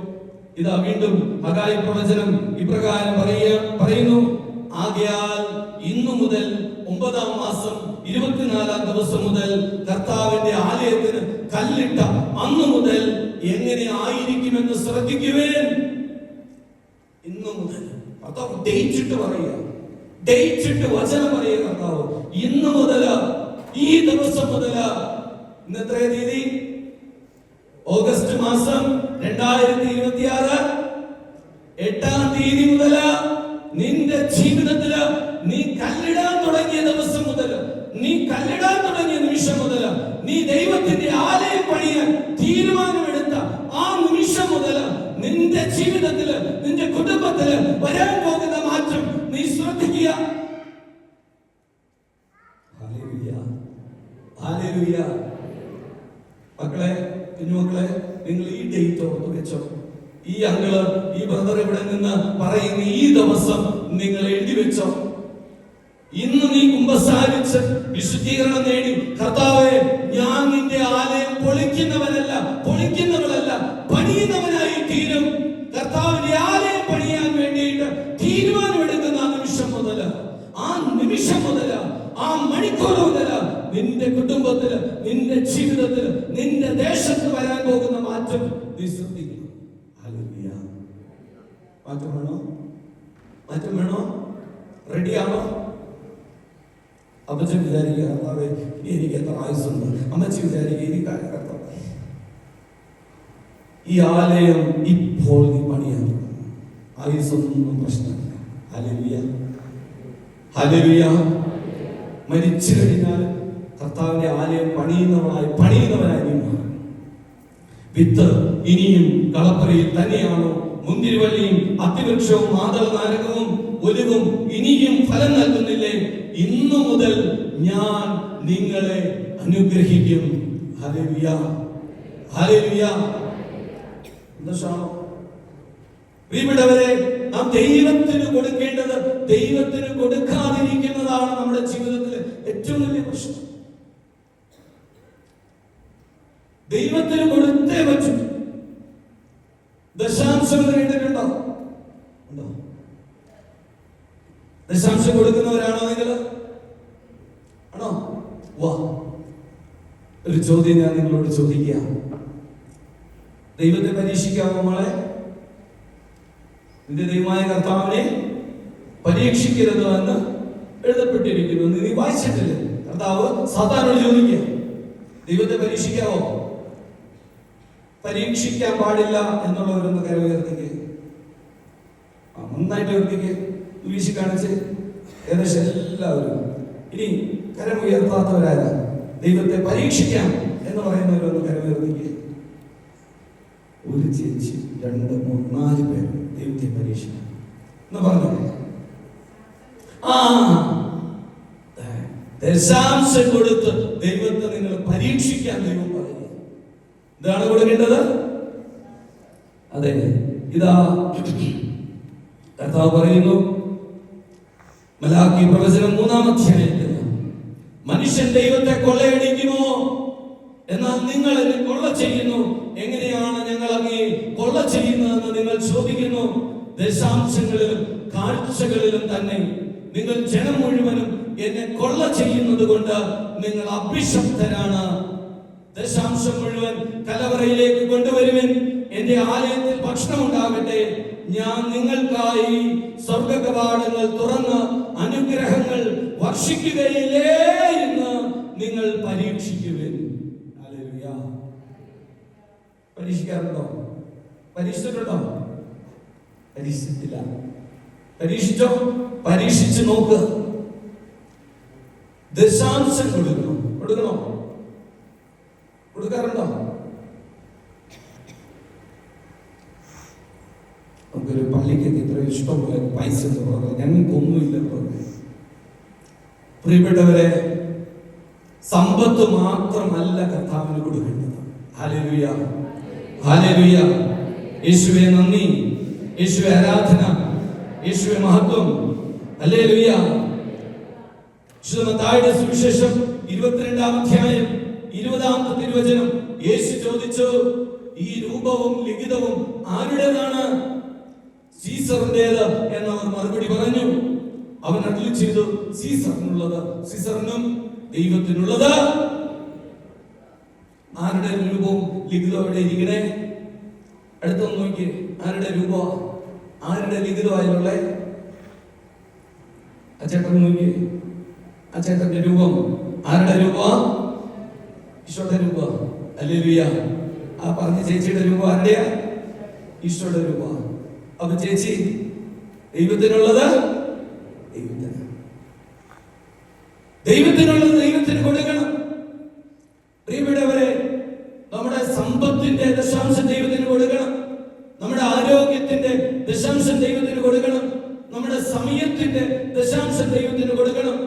ഇതാ വീണ്ടും ഹഗായി പ്രവചനം ഇപ്രകാരം പറയുന്നു, ആകയാൽ ഇന്നു മുതൽ 9-ാം മാസം 24-ാം ദിവസം മുതൽ കർത്താവിന്റെ ആലയത്തിന് കല്ലിട്ട അന്നു മുതൽ എങ്ങനെ ആയിരിക്കുമെന്ന് ശ്രദ്ധിക്കുവേൻ. ഇന്നു മുതൽ കർത്താവ് ഡേറ്റ് ഇട്ട് പറയുക, ഡേറ്റ് ഇട്ട് വചനം പറയുക. കർത്താവ് ഇന്നു മുതൽ, ഈ ദിവസം മുതൽ, ഇന്ന് എത്ര തീയതി? ഓഗസ്റ്റ് മാസം 2026 8-ാം തീയതി മുതൽ നിന്റെ ജീവിതത്തില് നീ കല്ലിടാൻ തുടങ്ങിയ ദിവസം മുതൽ, നീ കല്ലിടാൻ തുടങ്ങിയ നിമിഷം മുതൽ, നീ ദൈവത്തിന്റെ ആലയം പണിയാൻ തീരുമാനമെടുത്ത ആ നിമിഷം മുതൽ നിന്റെ ജീവിതത്തില്, നിന്റെ കുടുംബത്തില് വരാൻ പോകുന്ന മാറ്റം നീ ശ്രദ്ധിക്കുക. Hallelujah, hallelujah. മക്കളെ, കുഞ്ഞുമക്കളെ, നിങ്ങൾ ഈ ഡേറ്റ് ഓർത്ത് വെച്ചോ. ഈ അങ്കിള്, ഈ ബ്രദർ ഇവിടെ നിന്ന് പറയുന്ന ഈ ദിവസം നിങ്ങൾ എഴുതി വെച്ചോ. ഇന്ന് നീ കുമ്പസാരിച്ച് വിശുദ്ധീകരണം നേടി, കർത്താവേ, ഞാൻ നിന്റെ ആലയം പൊളിക്കുന്നവനല്ല, പൊളിക്കുന്നവളല്ല, പണിയുന്നവനായി തീരും. കർത്താവിന്റെ ആലയം പണിയാൻ വേണ്ടിയിട്ട് തീരുമാനമെടുക്കുന്ന ആ നിമിഷം മുതൽ, ആ മണിക്കൂർ മുതൽ നിന്റെ കുടുംബത്തില്, നിന്റെ ജീവിതത്തില്, നിന്റെ ദേശത്ത് വരാൻ പോകുന്ന മാറ്റം നീ ശ്രദ്ധിക്കണം. ഹല്ലേലൂയ. മാറ്റം വേണോ? മാറ്റം വേണോ? റെഡിയാണോ? അപ്പച്ചൻ വിചാരിക്കുക, കർത്താവേ, എനിക്ക് എത്ര ആയുസ്സുണ്ട്. അമ്മച്ചി വിചാരിക്കുക, എനിക്ക് കർത്താവ് ഈ ആലയം ഇപ്പോൾ നീ പണിയാൻ. ആയുസ്സൊന്നും പ്രശ്നമില്ല. Hallelujah, hallelujah. മരിച്ചു കഴിഞ്ഞാൽ കർത്താവിന്റെ ആലയം പണിയുന്നവനായി നീ മാറും. വിത്ത് ഇനിയും കളപ്പുരയിൽ തന്നെയാണോ? മുന്തിരിവള്ളിയും അത്തിവൃക്ഷവും മാതള നാരകവും ഒലിവും ഇനിയും ഫലം നൽകുന്നില്ലേ? ഇന്നു മുതൽ ഞാൻ നിങ്ങളെ അനുഗ്രഹിക്കും. Hallelujah, hallelujah. സന്തോഷമാണോ? പ്രിയപ്പെട്ടവരെ, നാം ദൈവത്തിന് കൊടുക്കേണ്ടത് ദൈവത്തിന് കൊടുക്കാതിരിക്കുന്നതാണ് നമ്മുടെ ജീവിതത്തിലെ ഏറ്റവും വലിയ പ്രശ്നം. ദൈവത്തിന് കൊടുത്തേ പറ്റൂ. ദശാംശം കേട്ടിട്ടുണ്ടോ? ഉണ്ടോ? ദശാംശം കൊടുക്കുന്നവരാണോ നിങ്ങൾ? ആണോ? വാ, ഒരു ചോദ്യം ഞാൻ നിങ്ങളോട് ചോദിക്കുക. ദൈവത്തെ പരീക്ഷിക്കാമോ മോളെ? നിന്റെ ദൈവമായ കർത്താവിനെ പരീക്ഷിക്കരുത് എന്ന് എഴുതപ്പെട്ടിരിക്കുന്നു. നീ വായിച്ചിട്ടില്ലേ? കർത്താവ് സാത്താനോട് ചോദിക്കുക, ദൈവത്തെ പരീക്ഷിക്കാവോ? പരീക്ഷിക്കാൻ പാടില്ല എന്നുള്ളവരൊന്ന് കര ഉയർത്തിക്ക്. നന്നായിട്ട് ഉയർത്തിക്ക്, വീശി കാണിച്ച്. ഏകദേശം എല്ലാവരും. ഇനി കരം ഉയർത്താത്തവരാരാ? ദൈവത്തെ പരീക്ഷിക്കാം എന്ന് പറയുന്നവരൊന്ന് കര ഉയർത്തിക്ക്. ഒരു ചേച്ചി, 2, 3, 4 പേര് ദൈവത്തെ പരീക്ഷിക്കാം എന്ന് പറഞ്ഞു. ദശാംശം കൊടുത്ത് ദൈവത്തെ നിങ്ങൾ പരീക്ഷിക്കാൻ ദൈവം പറയുന്നു. ഇതാണ് കൊടുക്കേണ്ടത്. അതെ, ഇതാ കർത്താവ് പറയുന്നു, മലാക്കി പ്രവചനം 3-ാം അധ്യായത്തിൽ, മനുഷ്യൻ ദൈവത്തെ കൊള്ളയടിക്കുമോ? എന്നാൽ നിങ്ങൾ എന്നെ കൊള്ള ചെയ്യുന്നു. എങ്ങനെയാണ് ഞങ്ങൾ അങ്ങേ കൊള്ള ചെയ്യുന്നതെന്ന് നിങ്ങൾ ചോദിക്കുന്നു. ദശാംശങ്ങളിലും കാഴ്ചകളിലും തന്നെ നിങ്ങൾ ജനം മുഴുവനും എന്നെ കൊള്ള ചെയ്യുന്നത് കൊണ്ട് നിങ്ങൾ അഭിശപ്തരാണ്. ദശാംശം മുഴുവൻ കലവറയിലേക്ക് കൊണ്ടുവരുവിൻ. എന്റെ ആലയത്തിൽ ഭക്ഷണം ഉണ്ടാകട്ടെ. ഞാൻ നിങ്ങൾക്കായി സ്വർഗ കവാടങ്ങൾ തുറന്ന് അനുഗ്രഹങ്ങൾ വർഷിക്കുകയില്ലേ എന്ന് നിങ്ങൾ പരീക്ഷിക്കുവിൻ. ഹല്ലേലൂയ. പരീക്ഷിക്കാറുണ്ടോ? പരീക്ഷിച്ചിട്ടുണ്ടോ? പരീക്ഷിച്ചിട്ടില്ല. പരീക്ഷിച്ചോ? പരീക്ഷിച്ച് നോക്ക്. ദശാംശം കൊടുക്കണോ? കൊടുക്കാറുണ്ടോ? നമുക്കൊരു പള്ളിക്കൊക്കെ ഇത്ര ഇഷ്ടംപോലെ പൈസ ഞങ്ങൾക്കൊന്നുമില്ല. പ്രിയപ്പെട്ടവരെ, സമ്പത്ത് മാത്രമല്ല കർത്താവിന് കൊടുക്കേണ്ടത്. Hallelujah, hallelujah. യേശുവേ നന്ദി, യേശുവേ ആരാധന, യേശുവേ മഹത്വം. ഹല്ലേലൂയ. മത്തായിയുടെ സുവിശേഷം 22-ാം അധ്യായം 20-ാമത്തെ തിരുവചനം. യേശു ചോദിച്ചു, ഈ രൂപവും ലിഖിതവും ആരുടേതാണ്? സീസറിന്റേത് എന്നവർ മറുപടി പറഞ്ഞു. അവൻ അരുളി ചെയ്തു, സീസറിനുള്ളത് സീസറിനും ദൈവത്തിനുള്ളത്. ആരുടെ രൂപവും ലിഖിതവും അവിടെ ഇരിക്കണേ? അടുത്തൊന്ന് നോക്കി. ആരുടെ രൂപ, ആരുടെ ലിഖിതമായുള്ള അച്ചേട്ടൻ നോക്കി. അച്ചേട്ടന്റെ രൂപം ആരുടെ രൂപ? ഈശോയുടെ രൂപ. ഹല്ലേലൂയ. ആ പറഞ്ഞ ചേച്ചിയുടെ രൂപ ആരുടെയാ? ഈശോയുടെ രൂപ. അപ്പൊ ചേച്ചി ദൈവത്തിനുള്ളത് ദൈവത്തിനുള്ളത് ദൈവത്തിന് കൊടുക്കണം. പ്രിയപ്പെട്ടവരെ, നമ്മുടെ സമ്പത്തിന്റെ ദശാംശം ദൈവത്തിന് കൊടുക്കണം. നമ്മുടെ ആരോഗ്യത്തിന്റെ ദശാംശം ദൈവത്തിന് കൊടുക്കണം. നമ്മുടെ സമയത്തിന്റെ ദശാംശം ദൈവത്തിന് കൊടുക്കണം.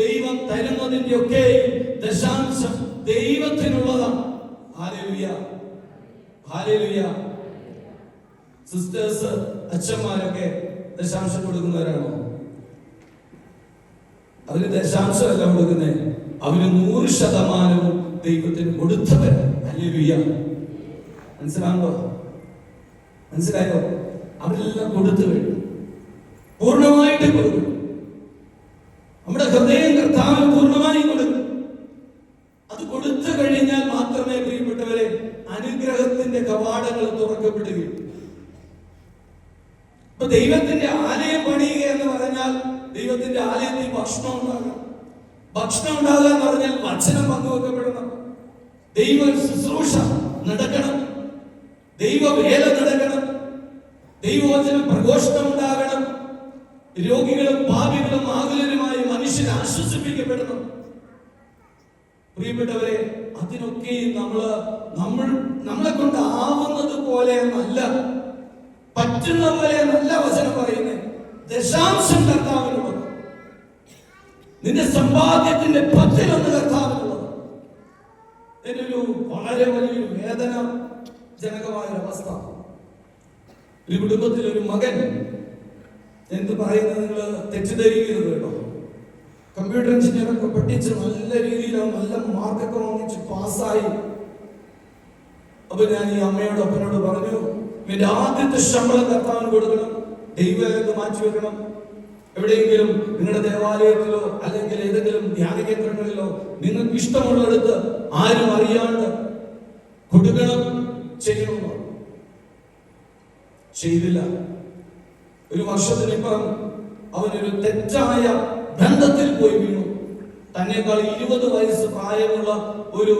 ദൈവം തരുന്നതിന്റെ ഒക്കെ ദശാംശം ദൈവത്തിനുള്ളതാണ്. Hallelujah, hallelujah. സിസ്റ്റേഴ്സ്, അച്ഛന്മാരൊക്കെ ദശാംശം കൊടുക്കുന്നവരാണോ? അവര് ദശാംശമല്ല കൊടുക്കുന്നത്, അവര് 100% ദൈവത്തിന് കൊടുത്തവരാണ്. ഹല്ലേലൂയ. മനസ്സിലായോ? അവരെല്ലാം കൊടുത്തു കഴിഞ്ഞു, പൂർണ്ണമായിട്ട് കൊടുക്കും. നമ്മുടെ ഹൃദയം കർത്താവിന് പൂർണ്ണമായി കൊടുക്കും. അത് കൊടുത്തു കഴിഞ്ഞാൽ മാത്രമേ പ്രിയപ്പെട്ടവരെ അനുഗ്രഹത്തിന്റെ കവാടങ്ങൾ തുറക്കപ്പെടുകയുള്ളൂ. ഇപ്പൊ ദൈവത്തിന്റെ ആലയം പണിയുക എന്ന് പറഞ്ഞാൽ ദൈവത്തിന്റെ ആലയത്തിൽ ഭക്ഷണം ഉണ്ടാകണം. ഭക്ഷണം ഉണ്ടാകുക എന്ന് പറഞ്ഞാൽ വചനം പങ്കുവെക്കപ്പെടണം. ദൈവ ശുശ്രൂഷ നടക്കണം. ദൈവവേല നടക്കണം. ദൈവവചനം പ്രഘോഷണം ഉണ്ടാകണം. രോഗികളും പാപികളും ആകുലരുമായി മനുഷ്യരെ ആശ്വസിപ്പിക്കപ്പെടണം. പ്രിയപ്പെട്ടവരെ, അതിനൊക്കെ നമ്മളെ കൊണ്ട് ആവുന്നത് പോലെ നല്ല, പറ്റുന്ന പോലെ നല്ല വചനം പറയുന്നത്. ദശാംശം കർത്താവിനുള്ളത്, നിന്റെ സമ്പാദ്യത്തിന്റെ 10% കർത്താവിനുള്ളത്. എന്നൊരു വളരെ വലിയൊരു വേദന ജനകമായ അവസ്ഥ. ഒരു കുടുംബത്തിൽ ഒരു മകൻ, എന്ത് പറയുന്നത് നിങ്ങൾ തെറ്റിദ്ധരിക്കരുത് കേട്ടോ, കമ്പ്യൂട്ടർ എഞ്ചിനീയറൊക്കെ പഠിച്ച് നല്ല രീതിയിൽ നല്ല മാർക്കൊക്കെ വാങ്ങിച്ച് പാസ്സായി. അപ്പൊ ഞാൻ ഈ അമ്മയോട് അപ്പനോട് പറഞ്ഞു, എന്റെ ആദ്യത്തെ ശമ്പളം കർത്താവിന് കൊടുക്കണം, ദൈവവേലക്ക് മാറ്റി വെക്കണം. എവിടെയെങ്കിലും നിങ്ങളുടെ ദേവാലയത്തിലോ അല്ലെങ്കിൽ ഏതെങ്കിലും ധ്യാന കേന്ദ്രങ്ങളിലോ നിങ്ങൾക്ക് ഇഷ്ടമുള്ളിടത്ത് ആരും അറിയാണ്ട് കൊടുക്കണം, ചെയ്യണമെന്നോ. ചെയ്തില്ല. ഒരു വർഷത്തിനിപ്പുറം അവനൊരു തെറ്റായ ബന്ധത്തിൽ പോയി വീണു. തന്നെക്കാൾ 20 വയസ്സ് പ്രായമുള്ള ഒരു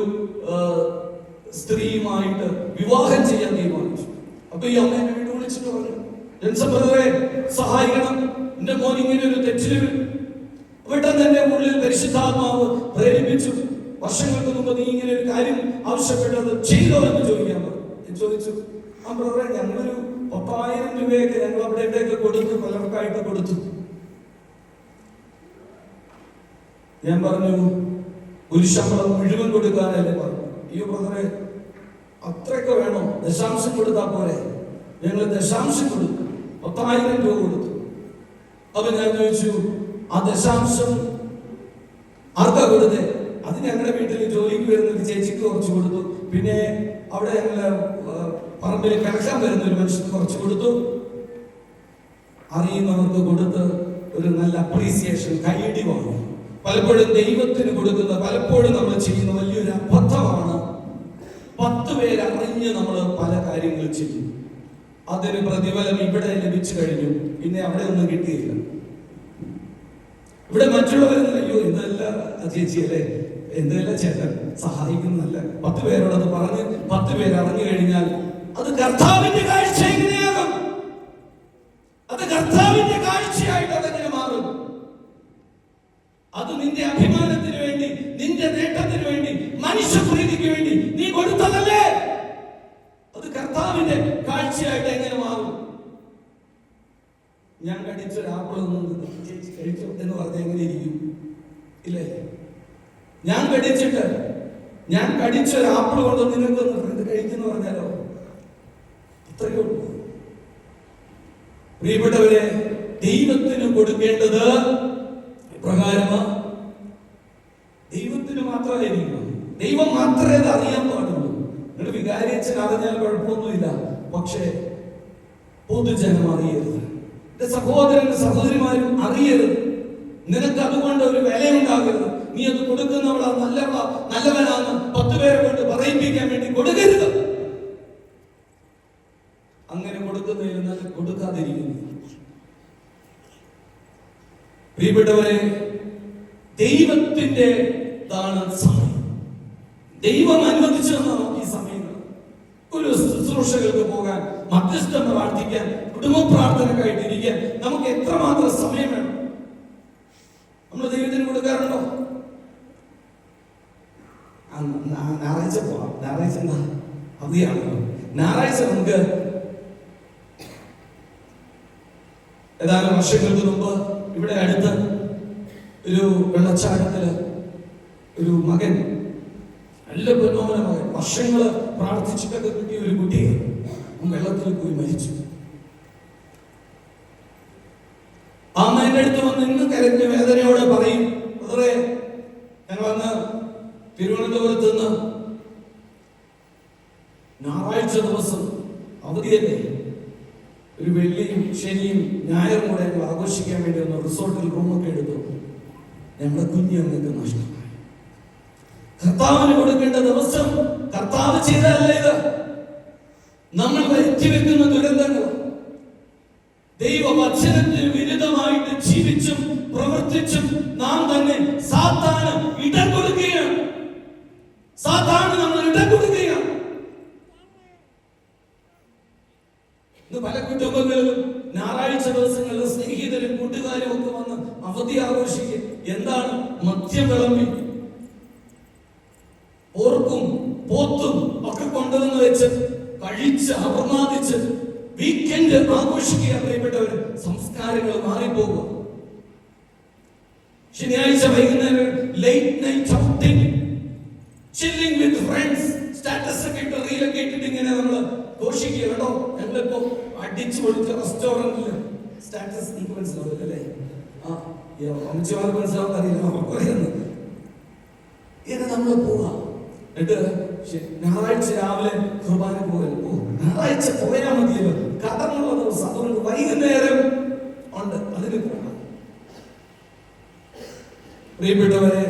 സ്ത്രീയുമായിട്ട് വിവാഹം ചെയ്യാൻ തീരുമാനിച്ചു. അപ്പൊ ഈ അമ്മേനെ വീണ്ടും വിളിച്ചിട്ട് പറഞ്ഞു, ജൻസബ്രദറെ സഹായിക്കണം, എന്റെ മോൻ ഇങ്ങനെ ഒരു തെറ്റില് പെട്ടെന്ന് എന്റെ ഉള്ളിൽ പരിശുദ്ധാത്മാവ് പ്രേരിപ്പിച്ചു. വർഷങ്ങൾക്ക് മുമ്പ് നീ ഇങ്ങനെ ഒരു കാര്യം ആവശ്യപ്പെട്ടത് ചെയ്തോ എന്ന് ചോദിക്കാൻ പറഞ്ഞു. ചോദിച്ചു, ആ ബ്രദറെ, ഞങ്ങളൊരു 10,000 രൂപയൊക്കെ ഞങ്ങൾ അവിടെ എവിടെയൊക്കെ കൊടുത്തു, പലർക്കായിട്ട് കൊടുത്തു. ഞാൻ പറഞ്ഞു, ഒരു ശമ്പളം മുഴുവൻ കൊടുക്കാനല്ലേ പറഞ്ഞു. ഈ ബ്രദറെ, അത്രയൊക്കെ വേണോ? ദശാംശം കൊടുത്താൽ പോരെ? ഞങ്ങൾ ദശാംശം കൊടുത്തു, 10,000 രൂപ കൊടുത്തു. അപ്പൊ ഞാൻ ചോദിച്ചു, ആ ദശാംശം ആർക്കാ കൊടുത്തേ? ഞങ്ങളുടെ വീട്ടിൽ ജോലിക്ക് വരുന്ന ഒരു ചേച്ചിക്ക് കുറച്ച് കൊടുത്തു. പിന്നെ അവിടെ ഞങ്ങള് പറമ്പിൽ കിടക്കാൻ വരുന്ന ഒരു മനുഷ്യന് കുറച്ച് കൊടുത്തു. അറിയുന്നവർക്ക് കൊടുത്ത് ഒരു നല്ല അപ്രീസിയേഷൻ, കൈയടി വാങ്ങും. പലപ്പോഴും ദൈവത്തിന് കൊടുക്കുന്ന പലപ്പോഴും നമ്മൾ ചെയ്യുന്ന വലിയൊരു അബദ്ധമാണ്. 10 പേര് അറിഞ്ഞ് നമ്മൾ പല കാര്യങ്ങൾ ചെയ്യും. അതിന് പ്രതിഫലം ഇവിടെ ലഭിച്ചു കഴിഞ്ഞു, പിന്നെ അവിടെ ഒന്നും കിട്ടിയില്ല. ഇവിടെ മറ്റുള്ളവരെന്ന് അയ്യോ എന്തല്ല ചേച്ചി അല്ലേ, എന്തല്ല ചേട്ടൻ സഹായിക്കുന്നതല്ല. 10 പേരോടത് പറഞ്ഞ് 10 പേര് അറിഞ്ഞു കഴിഞ്ഞാൽ അത് കർത്താവിന്റെ കാഴ്ച എങ്ങനെയാകും? അത് കർത്താവിന്റെ കാഴ്ചയായിട്ട് അതെങ്ങനെ മാറും? അത് നിന്റെ അഭിമാനത്തിന് വേണ്ടി, നിന്റെ നേട്ടത്തിന് വേണ്ടി, മനുഷ്യപ്രീതിക്ക് വേണ്ടി നീ കൊടുത്തതല്ലേ? അത് കർത്താവിന്റെ കാഴ്ചയായിട്ട് എങ്ങനെ മാറും? ഞാൻ കടിച്ചൊരു ആപ്പിളൊന്നും ചേച്ചി കഴിച്ചു എന്ന് പറഞ്ഞ എങ്ങനെ ഇരിക്കും? ഇല്ലേ? ഞാൻ കടിച്ചൊരു ആപ്പിൾ കൊണ്ട് നിനക്കൊന്ന് കഴിക്കുന്നു പറഞ്ഞാലോ? അത്രയേ ഉള്ളൂ. പ്രിയപ്പെട്ടവരെ, ദൈവത്തിന് കൊടുക്കേണ്ടത് പ്രകാരമാണ്. ദൈവത്തിന് മാത്രമായിരിക്കും. ദൈവം മാത്രമേ അത് അറിയാൻ പാടുള്ളൂ. നിങ്ങളുടെ വികാരിയച്ഛൻ അറിഞ്ഞാൽ കുഴപ്പമൊന്നുമില്ല, പക്ഷേ പൊതുജനം അറിയരുത്. എന്റെ സഹോദരനും സഹോദരിമാരും അറിയരുത്. നിനക്ക് അതുകൊണ്ട് ഒരു വിലയുണ്ടാകരുത്. നീ അത് കൊടുക്കുന്നവളാ, നല്ലവനാന്ന് 10 പേരെ കൊണ്ട് പറയിപ്പിക്കാൻ വേണ്ടി കൊടുക്കരുത്. അങ്ങനെ കൊടുക്കുന്നതിന് നല്ല കൊടുക്കാതിരിക്കുന്നു. പ്രിയപ്പെട്ടവരെ, ദൈവത്തിന്റെ സമയം. ദൈവം അനുവദിച്ചു തന്ന ഈ സമയങ്ങൾ ഒരു ശുശ്രൂഷകൾക്ക് പോകാൻ, മധ്യസ്ഥം പ്രാർത്ഥിക്കാൻ, കുടുംബ പ്രാർത്ഥനക്കായിട്ടിരിക്കാൻ നമുക്ക് എത്രമാത്രം സമയം വേണം? നമ്മൾ ദൈവത്തിന് കൊടുക്കാറുണ്ടോ? ഞായറാഴ്ച പോവാം. ഞായറാഴ്ച എന്താ അവധിയാണല്ലോ. ഞായറാഴ്ച നമുക്ക് ഏതാനും വർഷങ്ങൾക്ക് മുമ്പ് ഇവിടെ അടുത്ത് ഒരു വെള്ളച്ചാട്ടത്തില് ഒരു മകൻ, നല്ല പൊന്നോമന മകൻ, വർഷങ്ങള് പ്രാർത്ഥിച്ചിട്ടൊക്കെ കിട്ടിയ ഒരു കുട്ടിയെ വെള്ളത്തിൽ പോയി മരിച്ചു. അമ്മ എന്റെ അടുത്ത് വന്ന് ഇന്ന് കരഞ്ഞ വേദനയോടെ പറയും, ബ്രദറെ, ഞങ്ങൾ വന്ന് തിരുവനന്തപുരത്ത് നിന്ന് ഞായറാഴ്ച ദിവസം അവധിയല്ലേ, ഒരു വെള്ളിയും ശനിയും ഞായറും കൂടെ ഞങ്ങൾ ആഘോഷിക്കാൻ വേണ്ടി ഒന്ന് റിസോർട്ടിൽ റൂമൊക്കെ എടുത്തു. ഞങ്ങളുടെ കുഞ്ഞ് ഞങ്ങൾക്ക് നഷ്ടമായി. കർത്താവിന് കൊടുക്കേണ്ട ദിവസം കർത്താവ് ചെയ്തതല്ല ഇത്. നമ്മൾ വരുത്തി വെക്കുന്ന ദുരന്തങ്ങൾ, ദൈവവചനത്തിന് വിരുദ്ധമായിട്ട് ജീവിച്ചും പ്രവർത്തിച്ചും നാം തന്നെ സാത്താന് ഇടം കൊടുക്കുകയാണ്. സാത്താന് നമ്മൾ ഇടം കൊടുക്കുകയാണ്. ഇന്ന് പല കുടുംബങ്ങളിലും ഞായറാഴ്ച ദിവസങ്ങളിൽ സ്നേഹിതരും കൂട്ടുകാരും ഒക്കെ വന്ന് അവധി ആഘോഷിക്കും. എന്താണ്? മദ്യം വിളമ്പി ഓർക്കും പോത്തും ഒക്കെ കൊണ്ടുവന്ന് വെച്ച് കഴിച്ച് അപർമാദിച്ച് വീക്കെൻഡ് ആഘോഷിക്കുക. പ്രിയപ്പെട്ടവർ, സംസ്കാരങ്ങൾ മാറിപ്പോകുക. ശനിയാഴ്ച വൈകുന്നേരം late night outing, chilling with friends, status ഒക്കെ ഇട്ട് റീലൊക്കെ ഇട്ടിട്ട് ഇങ്ങനെ നമ്മൾ ഘോഷിക്കുക. കേട്ടോ, ഞങ്ങളിപ്പോ അടിച്ചു പൊളിച്ച റെസ്റ്റോറന്റില് സ്റ്റാറ്റസ് നിങ്ങൾക്ക് മനസ്സിലാവില്ല അല്ലേ? അമ്മച്ചിമാർക്ക് മനസ്സിലാവാൻ അറിയില്ല, അവർക്കറിയുന്നു. ഇങ്ങനെ നമ്മൾ പോവാ. എന്നിട്ട് ഞായറാഴ്ച രാവിലെ കുർബാന പോകൽ, ഞായറാഴ്ച പോയാൽ മതിയല്ലോ, കടമുള്ള ദിവസം, അതുകൊണ്ട് വൈകുന്നേരം ഉണ്ട്, അതിന് പോകണം. പ്രിയപ്പെട്ടവരെ,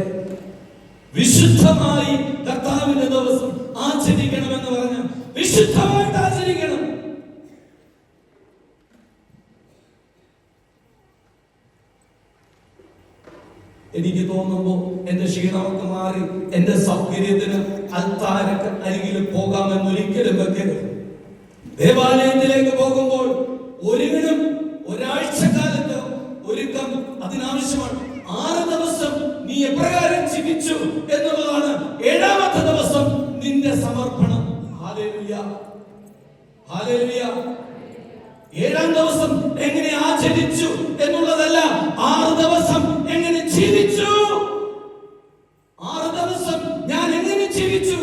വിശുദ്ധമായി കർത്താവിന്റെ ദിവസം ആചരിക്കണമെന്ന് പറഞ്ഞാൽ വിശുദ്ധമായിട്ട് ആചരിക്കണം. എനിക്ക് തോന്നുമ്പോ എന്റെ ക്ഷീണമൊക്കെ മാറി എന്റെ സൗകര്യത്തിന് അൽത്താരക്ക് അരികിൽ പോകാമെന്നൊരിക്കലും വെക്കരുത്. ദേവാലയത്തിലേക്ക് പോകുമ്പോൾ ഒരുവിനും ഒരാഴ്ചക്കാലത്ത് ഒരുക്കം അതിനാവശ്യമാണ്. 6 ദിവസം നീ എപ്രകാരം ജീവിച്ചു എന്നുള്ളതാണ് 7ാമത്തെ ദിവസം നിന്റെ സമർപ്പണം. Hallelujah, hallelujah. 7ാം ദിവസം എങ്ങനെ ആചരിച്ചു എന്നുള്ളതല്ല, 6 ദിവസം എങ്ങനെ ജീവിച്ചു. 6 ദിവസം ഞാൻ എങ്ങനെ ജീവിച്ചു.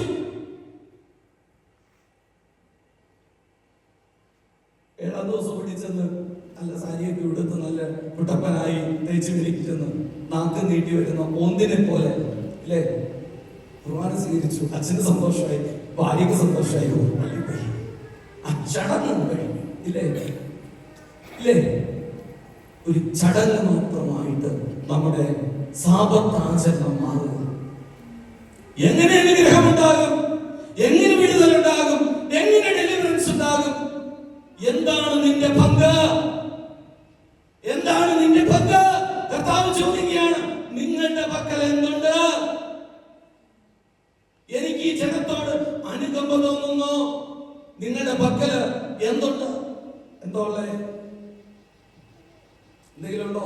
ഏഴാം ദിവസം പിടിച്ചെന്ന് നല്ല സാരിയൊക്കെ ഉടുത്ത് നല്ല കുട്ടപ്പനായി തേച്ച് വിരിച്ചെന്ന് നാക്ക് നീട്ടി വരുന്ന ഒന്നിനെ പോലെ അല്ലേ? കുർബാന സ്വീകരിച്ചു, അച്ഛന് സന്തോഷമായി, ഭാര്യക്ക് സന്തോഷമായി, പള്ളി പോയി. ആ ചടങ്ങ് കഴിഞ്ഞു. ഇല്ലേ ഇല്ലേ? ഒരു ചടങ്ങ് മാത്രമായിട്ട് നമ്മുടെ സാപത്താചരണം മാറുക. എങ്ങനെ അനുഗ്രഹം ഉണ്ടാകും? എങ്ങനെ വിടുതൽ ഉണ്ടാകും? എങ്ങനെ ഡെലിവറൻസ് ഉണ്ടാകും? എന്താണ് നിന്റെ പങ്ക്? എന്താണ് നിന്റെ പങ്ക്? കർത്താവ് ചോദിക്കുകയാണ്, നിങ്ങളുടെ പക്കൽ എന്തുണ്ട്? എനിക്ക് ഈ ജനത്തോട് അനുകമ്പ തോന്നുന്നു. നിങ്ങളുടെ പക്കല് എന്തുണ്ട്? എന്തോ ഉള്ളേ? എന്തെങ്കിലും ഉണ്ടോ?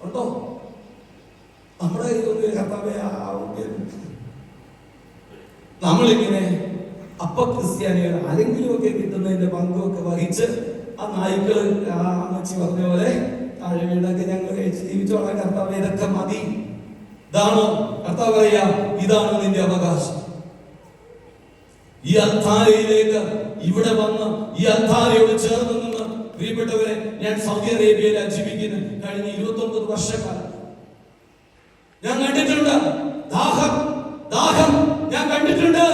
ഉണ്ടോ? നമ്മുടെ കയ്യിൽ കർത്താവേ നമ്മളിങ്ങനെ ക്രിസ്ത്യാനികൾ ആരെങ്കിലും ഒക്കെ കിട്ടുന്നതിന്റെ പങ്കുമൊക്കെ വഹിച്ച് ആ നായ്ക്കള് ആ അമ്മച്ചി പറഞ്ഞ പോലെ താഴെ വീടൊക്കെ ഞങ്ങൾ ജീവിച്ചോളാം കർത്താവ്, ഇതൊക്കെ മതി. ഇതാണോ കർത്താവ് പറയാ? ഇതാണ് നിന്റെ അവകാശം. ഈ അൽത്താരയിലേക്ക് ഇവിടെ വന്ന് ഈ അൽത്താരയോട് ചേർന്ന് നിന്ന്, പ്രിയപ്പെട്ടവരെ, ഞാൻ സൗദി അറേബ്യയിൽ ജീവിക്കുന്ന കഴിഞ്ഞ 29 വർഷക്കാലം ഞാൻ കണ്ടിട്ടുണ്ട്. ദാഹം ഞാൻ കണ്ടിട്ടുണ്ട്.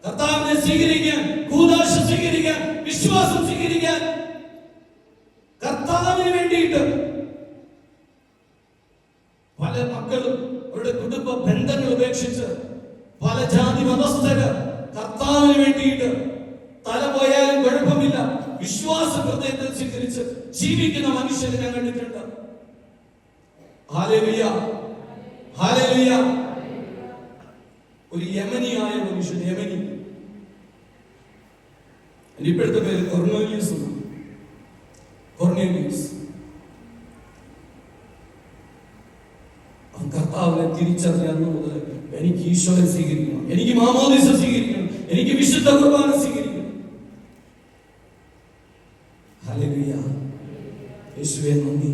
കർത്താവിനെ സ്വീകരിക്കാൻ, കൂദാശ സ്വീകരിക്കാൻ, വിശ്വാസം സ്വീകരിക്കാൻ, കർത്താവിന് വേണ്ടിയിട്ട് പല മക്കളും അവരുടെ കുടുംബ ബന്ധങ്ങൾ ഉപേക്ഷിച്ച് പല ജാതി മതസ്ഥര് കർത്താവിന് വേണ്ടിയിട്ട് തല പോയാലും കുഴപ്പമില്ല, വിശ്വാസ ഹൃദയത്തിൽ സ്വീകരിച്ച് ജീവിക്കുന്ന മനുഷ്യരെ ഞാൻ കണ്ടിട്ടുണ്ട്. Hallelujah, hallelujah. ഒരു യമനിയായ മനുഷ്യൻ, യമനി, ഇപ്പോഴത്തെ പേര് കൊർണേലിയസ്. കർത്താവിനെ തിരിച്ചറിയാവുന്ന മുതൽ എനിക്ക് ഈശോയെ സ്വീകരിക്കണം, എനിക്ക് മാമോദീസ സ്വീകരിക്കണം, എനിക്ക് വിശുദ്ധ കുർബാന സ്വീകരിക്കണം. ഹല്ലേലൂയ, യേശുവേ നന്ദി.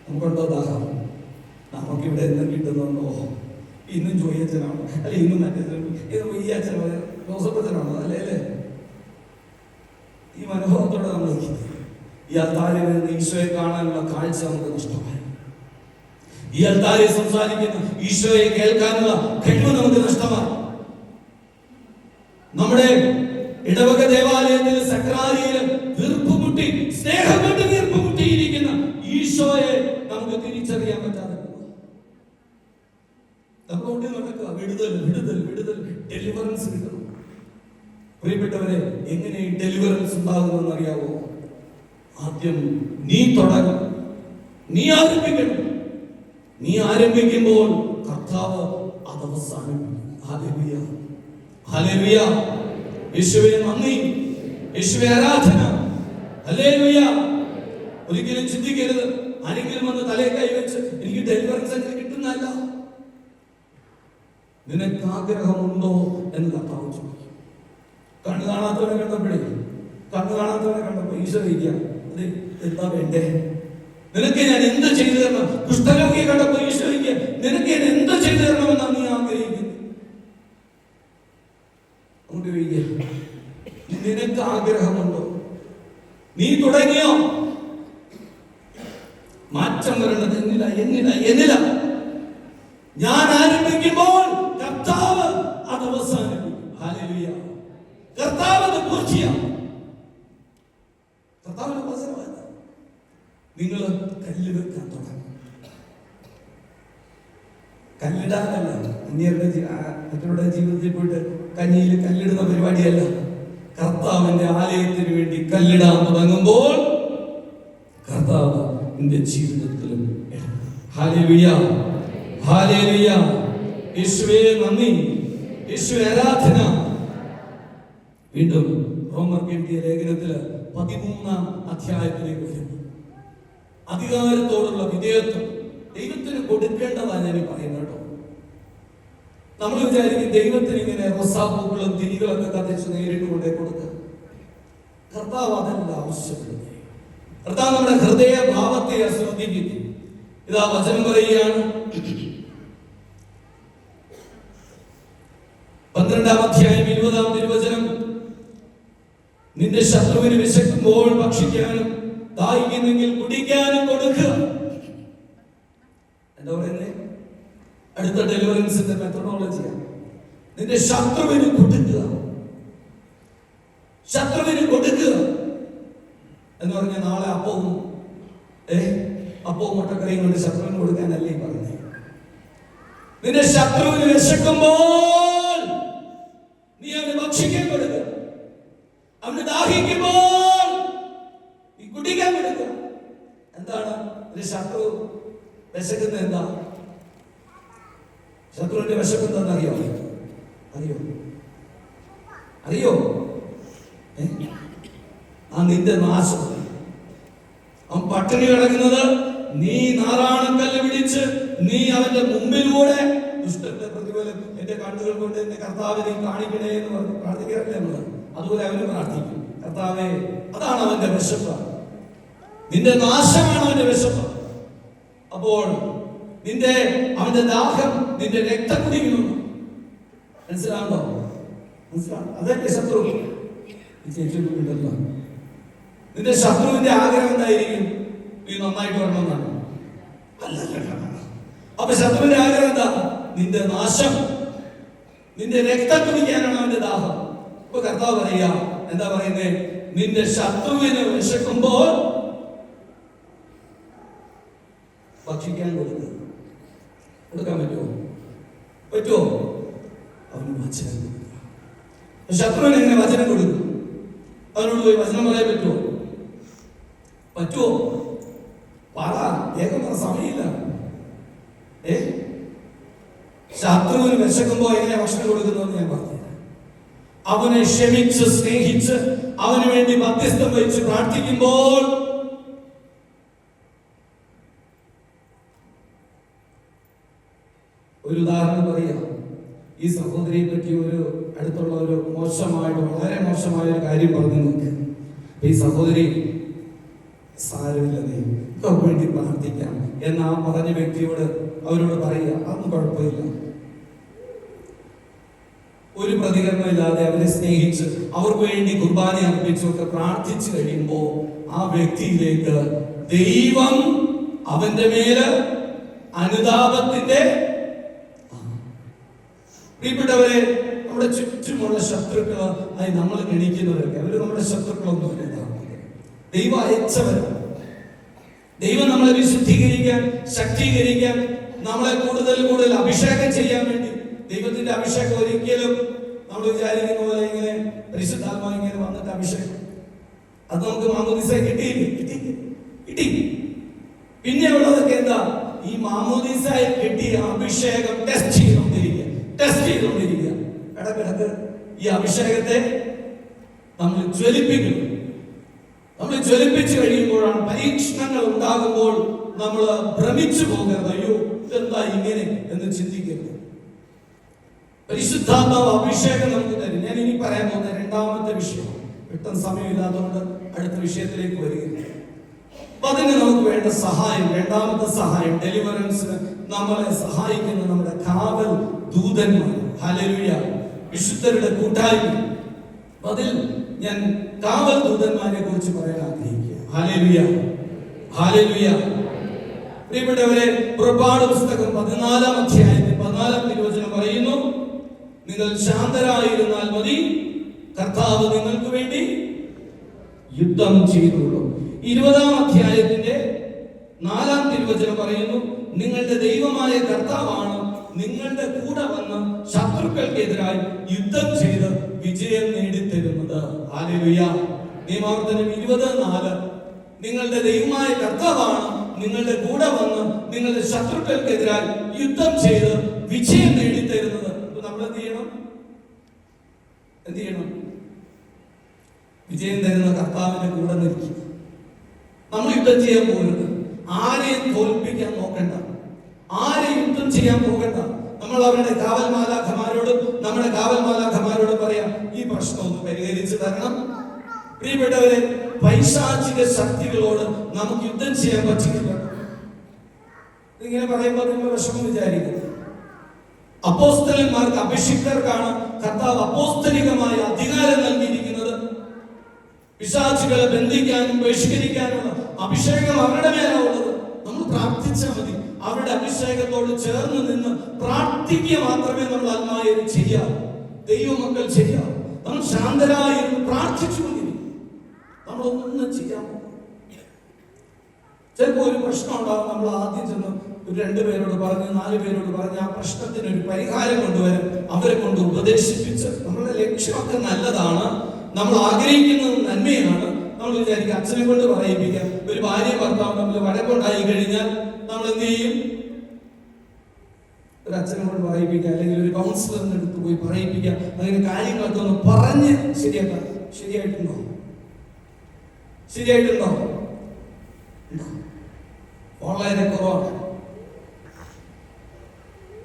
നമുക്കുണ്ടോ ദാഹം? നമുക്കിവിടെ എന്തും കിട്ടുന്നുണ്ടോ? ഇന്നും ജോയിയച്ഛനാണോ? അല്ലെ ഇന്നും മറ്റേ ഈ അച്ഛനോ ജോസഫ് അച്ഛനാണോ? അല്ലേ അല്ലേ? ഈ മനോഭാവത്തോടെ നമ്മൾ ഈ അൽത്താരയിൽ നിന്ന് ഈശോയെ കാണാനുള്ള കാഴ്ച നമുക്ക് നഷ്ടമായി. ഈ അൽത്താരയിൽ സംസാരിക്കുന്ന ഈശോയെ കേൾക്കാനുള്ള കഴിവ് നമുക്ക് നഷ്ടമായി. നമ്മുടെ ഇടവക ദേവാലയത്തിൽ സക്രാരിയിൽ വീർപ്പുമുട്ടി, സ്നേഹം കൊണ്ട് വീർപ്പുമുട്ടിയിരിക്കുന്ന ഈശോയെ നമുക്ക് തിരിച്ചറിയാൻ പറ്റാതെ നമ്മളോട് നടക്കുക. വിടുതൽ ഡെലിവറൻസ് കിട്ടണം. പ്രിയപ്പെട്ടവരെ, എങ്ങനെ ഡെലിവറൻസ് ഉണ്ടാകുമെന്ന് അറിയാവോ? ആദ്യം നീ തുടങ്ങും, നീ ആരംഭിക്കണം. നീ ആരംഭിക്കുമ്പോൾ കർത്താവ് അത് അവസാനിപ്പിക്കും. Hallelujah, hallelujah. യേശുവേ നന്ദി, യേശുവേ ആരാധന. ഹല്ലേലൂയ. ഒരിക്കലും ചിന്തിക്കരുത് ആരെങ്കിലും വന്ന് തലയെ കൈവച്ച് എനിക്ക് ഡെലിവറൻസ് അങ്ങനെ കിട്ടുന്നല്ല. നിനക്ക് ആഗ്രഹമുണ്ടോ എന്ന് കർത്താവ് ചോദിക്കും. കണ്ണ് കാണാത്തവനെ കണ്ടപ്പോ ഈശോ ചോദിക്കാം, അതെ എന്താ വേണ്ടേ? നിനക്ക് ഞാൻ എന്ത് ചെയ്തു തരണം? കുഷ്ഠരോഗിയെ കണ്ടപ്പോ ഈശോ ചോദിക്കാം, നിനക്ക് ഞാൻ എന്ത് ചെയ്തു തരണമെന്നാണ് നീ ആഗ്രഹിക്കുന്നത്? അങ്ങോട്ട് ചോദിക്കാം, നിനക്ക് ആഗ്രഹമുണ്ടോ? നീ തുടങ്ങിയോ? മാറ്റം വരേണ്ടത് എന്നില. ഞാൻ ആരംഭിക്കുമ്പോൾ കർത്താവ് അത് അവസാനിപ്പിക്കും. ഹല്ലേലൂയ. കർത്താവ് അത് പൂർത്തിയാക്കും. കർത്താവിന്റെ അവസരമാണ്. നിങ്ങൾ കല്ല് വെക്കാൻ തുടങ്ങും. കല്ലിടാനല്ല, മറ്റുള്ള ജീവിതത്തിൽ പോയിട്ട് കഞ്ഞിയിൽ കല്ലിടുന്ന പരിപാടിയല്ല. കർത്താവിന്റെ ആലയത്തിന് വേണ്ടി കല്ലിടാൻ തുടങ്ങുമ്പോൾ കർത്താവ് നിന്റെ ജീവിതത്തിലും. Hallelujah, hallelujah. യേശുവേ നന്ദി, യേശുവേ ആരാധന. വീണ്ടും റോമർക്ക് എഴുതിയ ലേഖനത്തില് 13-ാം അധ്യായത്തിലേക്ക് വരുന്നു. അധികാരത്തോടുള്ള വിധേയത്വം ദൈവത്തിന് കൊടുക്കേണ്ടതാണ് ഞാൻ പറയുന്നത് കേട്ടോ. നമ്മൾ വിചാരിക്കും ദൈവത്തിന് ഇങ്ങനെ റൊസാപ്പൂക്കളും തിരികളൊക്കെ കത്തിച്ച് നേരിട്ട് കൊണ്ടേ കൊടുക്കുക. കർത്താവ് അതല്ല ആവശ്യപ്പെടുന്നത്. കർത്താവ് നമ്മുടെ ഹൃദയ ഭാവത്തെ ശ്രദ്ധിക്കുന്നു. ഇതാ വചനം പറയുകയാണ്, 12-ാം അധ്യായം 20-ാം തിരുവചനം, നിന്റെ ശത്രുവിന് വിശക്കുമ്പോൾ ഭക്ഷിക്കാനും ദാഹിക്കുന്നെങ്കിൽ കുടിക്കാനും കൊടുക്കുക. എന്താ പറയുന്നേ? അടുത്ത ഡെലിവറൻസിന്റെ മെത്തഡോളജിയാണ്. നിന്റെ ശത്രുവിന് കൊടുക്കുക, ശത്രുവിന് കൊടുക്കുക എന്ന് പറഞ്ഞ നാളെ അപ്പവും മുട്ടക്കറിയും കൊണ്ട് ശത്രുവിന് കൊടുക്കാനല്ലേ പറഞ്ഞത്. നിന്റെ ശത്രുവിന് വിശക്കുമ്പോൾ നീ അവന് ഭക്ഷിക്കാൻ കൊടുക്കുക, അവന് ദാഹിക്കുമ്പോൾ നീ കുടിക്കാൻ കൊടുക്കുക. എന്താണ് നിന്റെ ശത്രു വിശക്കുന്നത്? എന്താ ശത്രുവിന്റെ വിശപ്പെന്താന്ന് അറിയോ? നിന്റെ നാശം. അവൻ പട്ടിണി കിടക്കുന്നത് നീ നാറാണക്കല്ല് പിടിച്ച് നീ അവന്റെ മുമ്പിലൂടെ ദുഷ്ടന്റെ പ്രതിഫലം എന്റെ കണ്ണുകൾ കൊണ്ട് എന്റെ കർത്താവെ നീ കാണിക്കണേ എന്ന് പറഞ്ഞ് പ്രാർത്ഥിക്കാറില്ല നമ്മള്. അതുപോലെ അവന് പ്രാർത്ഥിക്കും, കർത്താവേ. അതാണ് അവന്റെ വിശപ്പ്, നിന്റെ നാശമാണ് അവന്റെ വിശപ്പ്. അപ്പോൾ അവന്റെ ദാഹം നിന്റെ രക്തം കുടിക്കുന്നു. മനസ്സിലാണോ? അതല്ലേ ശത്രു. ചേച്ചിട്ടുണ്ടല്ലോ, നിന്റെ ശത്രുവിന്റെ ആഗ്രഹം എന്തായിരിക്കും? നീ നന്നായിട്ട് വരണമെന്നാണ്. അപ്പൊ ശത്രുവിന്റെ ആഗ്രഹം എന്താ? നിന്റെ നാശം, നിന്റെ രക്തം കുടിക്കാനാണ് അവന്റെ ദാഹം. ഇപ്പൊ കർത്താവ് പറയാ, എന്താ പറയുന്നേ? നിന്റെ ശത്രുവിന് വിശക്കുമ്പോൾ ഭക്ഷിക്കാൻ കൊടുക്കാൻ പറ്റുമോ? അവന് വചനം കൊടുക്കുക. ശത്രുവിന് എങ്ങനെ വചനം കൊടുക്കും? അവനോട് പോയി വചനം പറയാൻ പറ്റുമോ? പറ, വേഗം പറ, സമയമില്ല. ശത്രുവിന് വിശക്കുമ്പോ എങ്ങനെ ഭക്ഷണം കൊടുക്കുന്നു ഞാൻ പറഞ്ഞു. അവനെ ക്ഷമിച്ച് സ്നേഹിച്ച് അവന് വേണ്ടി മധ്യസ്ഥം വഹിച്ച് പ്രാർത്ഥിക്കുമ്പോൾ ഒരു ഉദാഹരണം പറയാം. ഈ സഹോദരിയെ പറ്റി ഒരു അടുത്തുള്ള ഒരു വളരെ മോശമായ ഒരു കാര്യം പറഞ്ഞു നോക്ക്. ഈ സഹോദരി സാരമില്ലതേ വേണ്ടി പ്രാർത്ഥിക്കാം എന്നാ പറഞ്ഞ വ്യക്തിയോട് അവരോട് പറയുക, അതൊന്നും കുഴപ്പമില്ല. ഒരു പ്രതികരണമില്ലാതെ അവരെ സ്നേഹിച്ച് അവർക്ക് വേണ്ടി കുർബാന അർപ്പിച്ചൊക്കെ പ്രാർത്ഥിച്ചു കഴിയുമ്പോൾ ആ വ്യക്തിയിലേക്ക് ദൈവം അവന്റെ മേല് അനുതാപത്തിന്റെ. പ്രിയപ്പെട്ടവരെ, നമ്മുടെ ചുറ്റുമുള്ള ശത്രുക്കൾ ആയി നമ്മൾ ഗണിക്കുന്നവരൊക്കെ അവര് നമ്മുടെ ശത്രുക്കളൊന്നുമില്ല. ദൈവം അയച്ചവരാണ്. ദൈവം നമ്മളെ വിശുദ്ധീകരിക്കാൻ, ശക്തീകരിക്കാൻ, നമ്മളെ കൂടുതൽ അഭിഷേകം ചെയ്യാൻ വേണ്ടി. ദൈവത്തിന്റെ അഭിഷേകം ഒരിക്കലും നമ്മൾ വിചാരിക്കുന്ന പോലെ ഇങ്ങനെ പരിശുദ്ധാത്മാവ് ഇങ്ങനെ വന്നിട്ട് അഭിഷേകം അത് നമുക്ക് മാമോദീസ കിട്ടി. പിന്നെ ഉള്ളതൊക്കെ എന്താ? ഈ മാമോദീസായി കിട്ടിയ അഭിഷേകം ടെസ്റ്റ് ചെയ്തുകൊണ്ടിരിക്കുക. ഇടക്കിടക്ക് ഈ അഭിഷേകത്തെ നമ്മൾ ജ്വലിപ്പിക്കുന്നു. നമ്മൾ ജ്വലിപ്പിച്ചു കഴിയുമ്പോഴാണ് പരീക്ഷണങ്ങൾ ഉണ്ടാകുമ്പോൾ നമ്മൾ ഭ്രമിച്ചു പോകരുത്. അയ്യോ, ഇതെന്താ ഇങ്ങനെ എന്ന് ചിന്തിക്കരുത്. പരിശുദ്ധാത്മാവ് അഭിഷേകം നമുക്ക് തരും. ഞാൻ ഇനി പറയാൻ പോകുന്ന രണ്ടാമത്തെ വിഷയം, പെട്ടെന്ന് സമയമില്ലാത്തതുകൊണ്ട് അടുത്ത വിഷയത്തിലേക്ക് വരികയാണ്. അപ്പൊ അതിന് നമുക്ക് വേണ്ട സഹായം, രണ്ടാമത്തെ സഹായം, ഡെലിവറൻസിന് നമ്മളെ സഹായിക്കുന്ന നമ്മുടെ കാവൽ ദൂതന്മാർ. ഹല്ലേലൂയ. വിശുദ്ധരുടെ കൂട്ടായ്മ. അതിൽ ഞാൻ കാവൽ ദൂതന്മാരെ കുറിച്ച് പറയാൻ ആഗ്രഹിക്കുക. ഹല്ലേലൂയ. പ്രിയപ്പെട്ടവരെ, പുറപ്പാട് പുസ്തകം 14-ാം അധ്യായത്തിൽ 14-ാം തിരുവചനം പറയുന്നു, നിങ്ങൾ ശാന്തരായിരുന്നാൽ മതി, കർത്താവ് നിങ്ങൾക്ക് വേണ്ടി യുദ്ധം ചെയ്തുള്ളൂ. 20-ാം അധ്യായത്തിന്റെ 4-ാം തിരുവചനം പറയുന്നു, നിങ്ങളുടെ ദൈവമായ കർത്താവാണ് നിങ്ങളുടെ കൂടെ വന്ന് ശത്രുക്കൾക്കെതിരായി യുദ്ധം ചെയ്ത് വിജയം നേടിത്തരുന്നത്. ഹല്ലേലൂയ. നിയമാവർത്തനം 20:4, നിങ്ങളുടെ ദൈവമായ കർത്താവാണ് നിങ്ങളുടെ കൂടെ വന്ന് നിങ്ങളുടെ ശത്രുക്കൾക്കെതിരായി യുദ്ധം ചെയ്ത് വിജയം നേടിത്തരുന്നത്. നമ്മൾ എന്ത് ചെയ്യണം? വിജയം തരുന്ന കർത്താവിന്റെ കൂടെ നിൽക്കുക. നമ്മൾ യുദ്ധം ചെയ്യാൻ പോകരുത്. ആരെയും തോൽപ്പിക്കാൻ നോക്കണ്ട, ആരെയും യുദ്ധം ചെയ്യാൻ പോകണ്ട. നമ്മൾ അവരുടെ നമ്മുടെ കാവൽ മാലാഖമാരോട് പറയാം, ഈ പ്രശ്നം ഒന്ന് പരിഹരിച്ചു തരണം. പ്രിയപ്പെട്ടവരെ, പൈശാചിക ശക്തികളോട് നമുക്ക് യുദ്ധം ചെയ്യാൻ പറ്റില്ല. ഇങ്ങനെ പറയുമ്പോൾ നിങ്ങൾ വിഷമം വിചാരിക്കുന്നത്. അപ്പോസ്തലന്മാർക്ക്, അഭിഷിക്തർക്കാണ് കർത്താവ് അപ്പോസ്തലികമായ അധികാരം നൽകിയിരിക്കുന്നത്. പിശാചുകളെ ബന്ധിക്കാനും ബഹിഷ്കരിക്കാനുള്ള അഭിഷേകം അവരുടെ മേലാണുള്ളത്. നമ്മൾ പ്രാർത്ഥിച്ചാൽ മതി. അവരുടെ അഭിഷേകത്തോട് ചേർന്ന് നിന്ന് പ്രാർത്ഥിക്കുക മാത്രമേ നമ്മൾ ആത്മാവിൽ ചെയ്യാവൂ. ദൈവമക്കൾ ചെയ്യാവൂ. നമ്മൾ ശാന്തരായി പ്രാർത്ഥിച്ചുകൊണ്ടിരിക്കും. നമ്മളൊന്നും ചെയ്യാമോ? ചിലപ്പോൾ ഒരു പ്രശ്നം ഉണ്ടാകും. നമ്മൾ ആദ്യം ചെന്ന് ഒരു 2 പേരോട് പറഞ്ഞ് 4 പേരോട് പറഞ്ഞ് ആ പ്രശ്നത്തിന് ഒരു പരിഹാരം കൊണ്ടുവരാൻ അവരെ കൊണ്ട് ഉപദേശിപ്പിച്ച്, നമ്മളുടെ ലക്ഷ്യമൊക്കെ നല്ലതാണ്, നമ്മൾ ആഗ്രഹിക്കുന്നത് നന്മയാണ്. നമ്മൾ വിചാരിക്കും അച്ഛനെ കൊണ്ട് പറയിപ്പിക്കാം. ഒരു ഭാര്യ ഭർത്താവ് നമ്മൾ വഴക്കുണ്ടായി കഴിഞ്ഞാൽ നമ്മൾ എന്ത് ചെയ്യും? ഒരു അച്ഛനെ കൊണ്ട് പറയിപ്പിക്കുക, അല്ലെങ്കിൽ ഒരു കൗൺസിലറിന്റെ അടുത്ത് പോയി പറയിപ്പിക്കുക. അങ്ങനെ കാര്യങ്ങളൊക്കെ ഒന്ന് പറഞ്ഞ് ശരിയാക്കാം. ശരിയായിട്ടുണ്ടോ? ശരിയായിട്ടുണ്ടോ? വളരെ കുറവാണ്.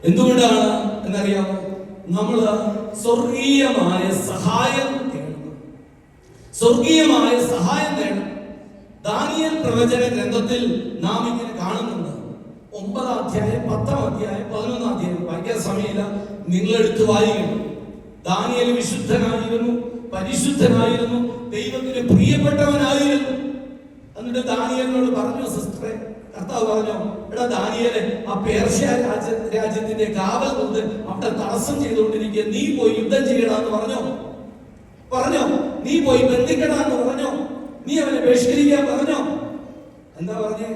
എന്തുകൊണ്ടാണ് എന്നറിയാമോ? നമ്മള് സ്വർഗീയമായ സഹായം തേടണം. സ്വർഗീയമായ സഹായം തേടണം. ദാനിയേൽ പ്രവചന ഗ്രന്ഥത്തിൽ നാം ഇങ്ങനെ കാണുന്നുണ്ട്. 9-ാം അധ്യായം, 10-ാം അധ്യായം, 11-ാം അധ്യായം വായിക്കാൻ സമയമില്ല, നിങ്ങളെടുത്ത് വായിക്കണം. ദാനിയേൽ വിശുദ്ധനായിരുന്നു, പരിശുദ്ധനായിരുന്നു, ദൈവത്തിന് പ്രിയപ്പെട്ടവനായിരുന്നു. എന്നിട്ട് ദാനിയേലിനോട് പറഞ്ഞു, സിസ്റ്ററെ, കർത്താവ് പറഞ്ഞു, എടാ ദാനിയേലെ, ആ പേർഷ്യ രാജ്യത്തിന്റെ കാവൽ ദൂതൻ അവിടെ തടസ്സം ചെയ്തുകൊണ്ടിരിക്കുക, നീ പോയി യുദ്ധം ചെയ്യണമെന്ന് പറഞ്ഞോ? നീ പോയി ബന്ധിക്കണമെന്ന് പറഞ്ഞോ? നീ അവനെ ബഹിഷ്കരിക്കാൻ പറഞ്ഞോ? എന്താ പറഞ്ഞേ?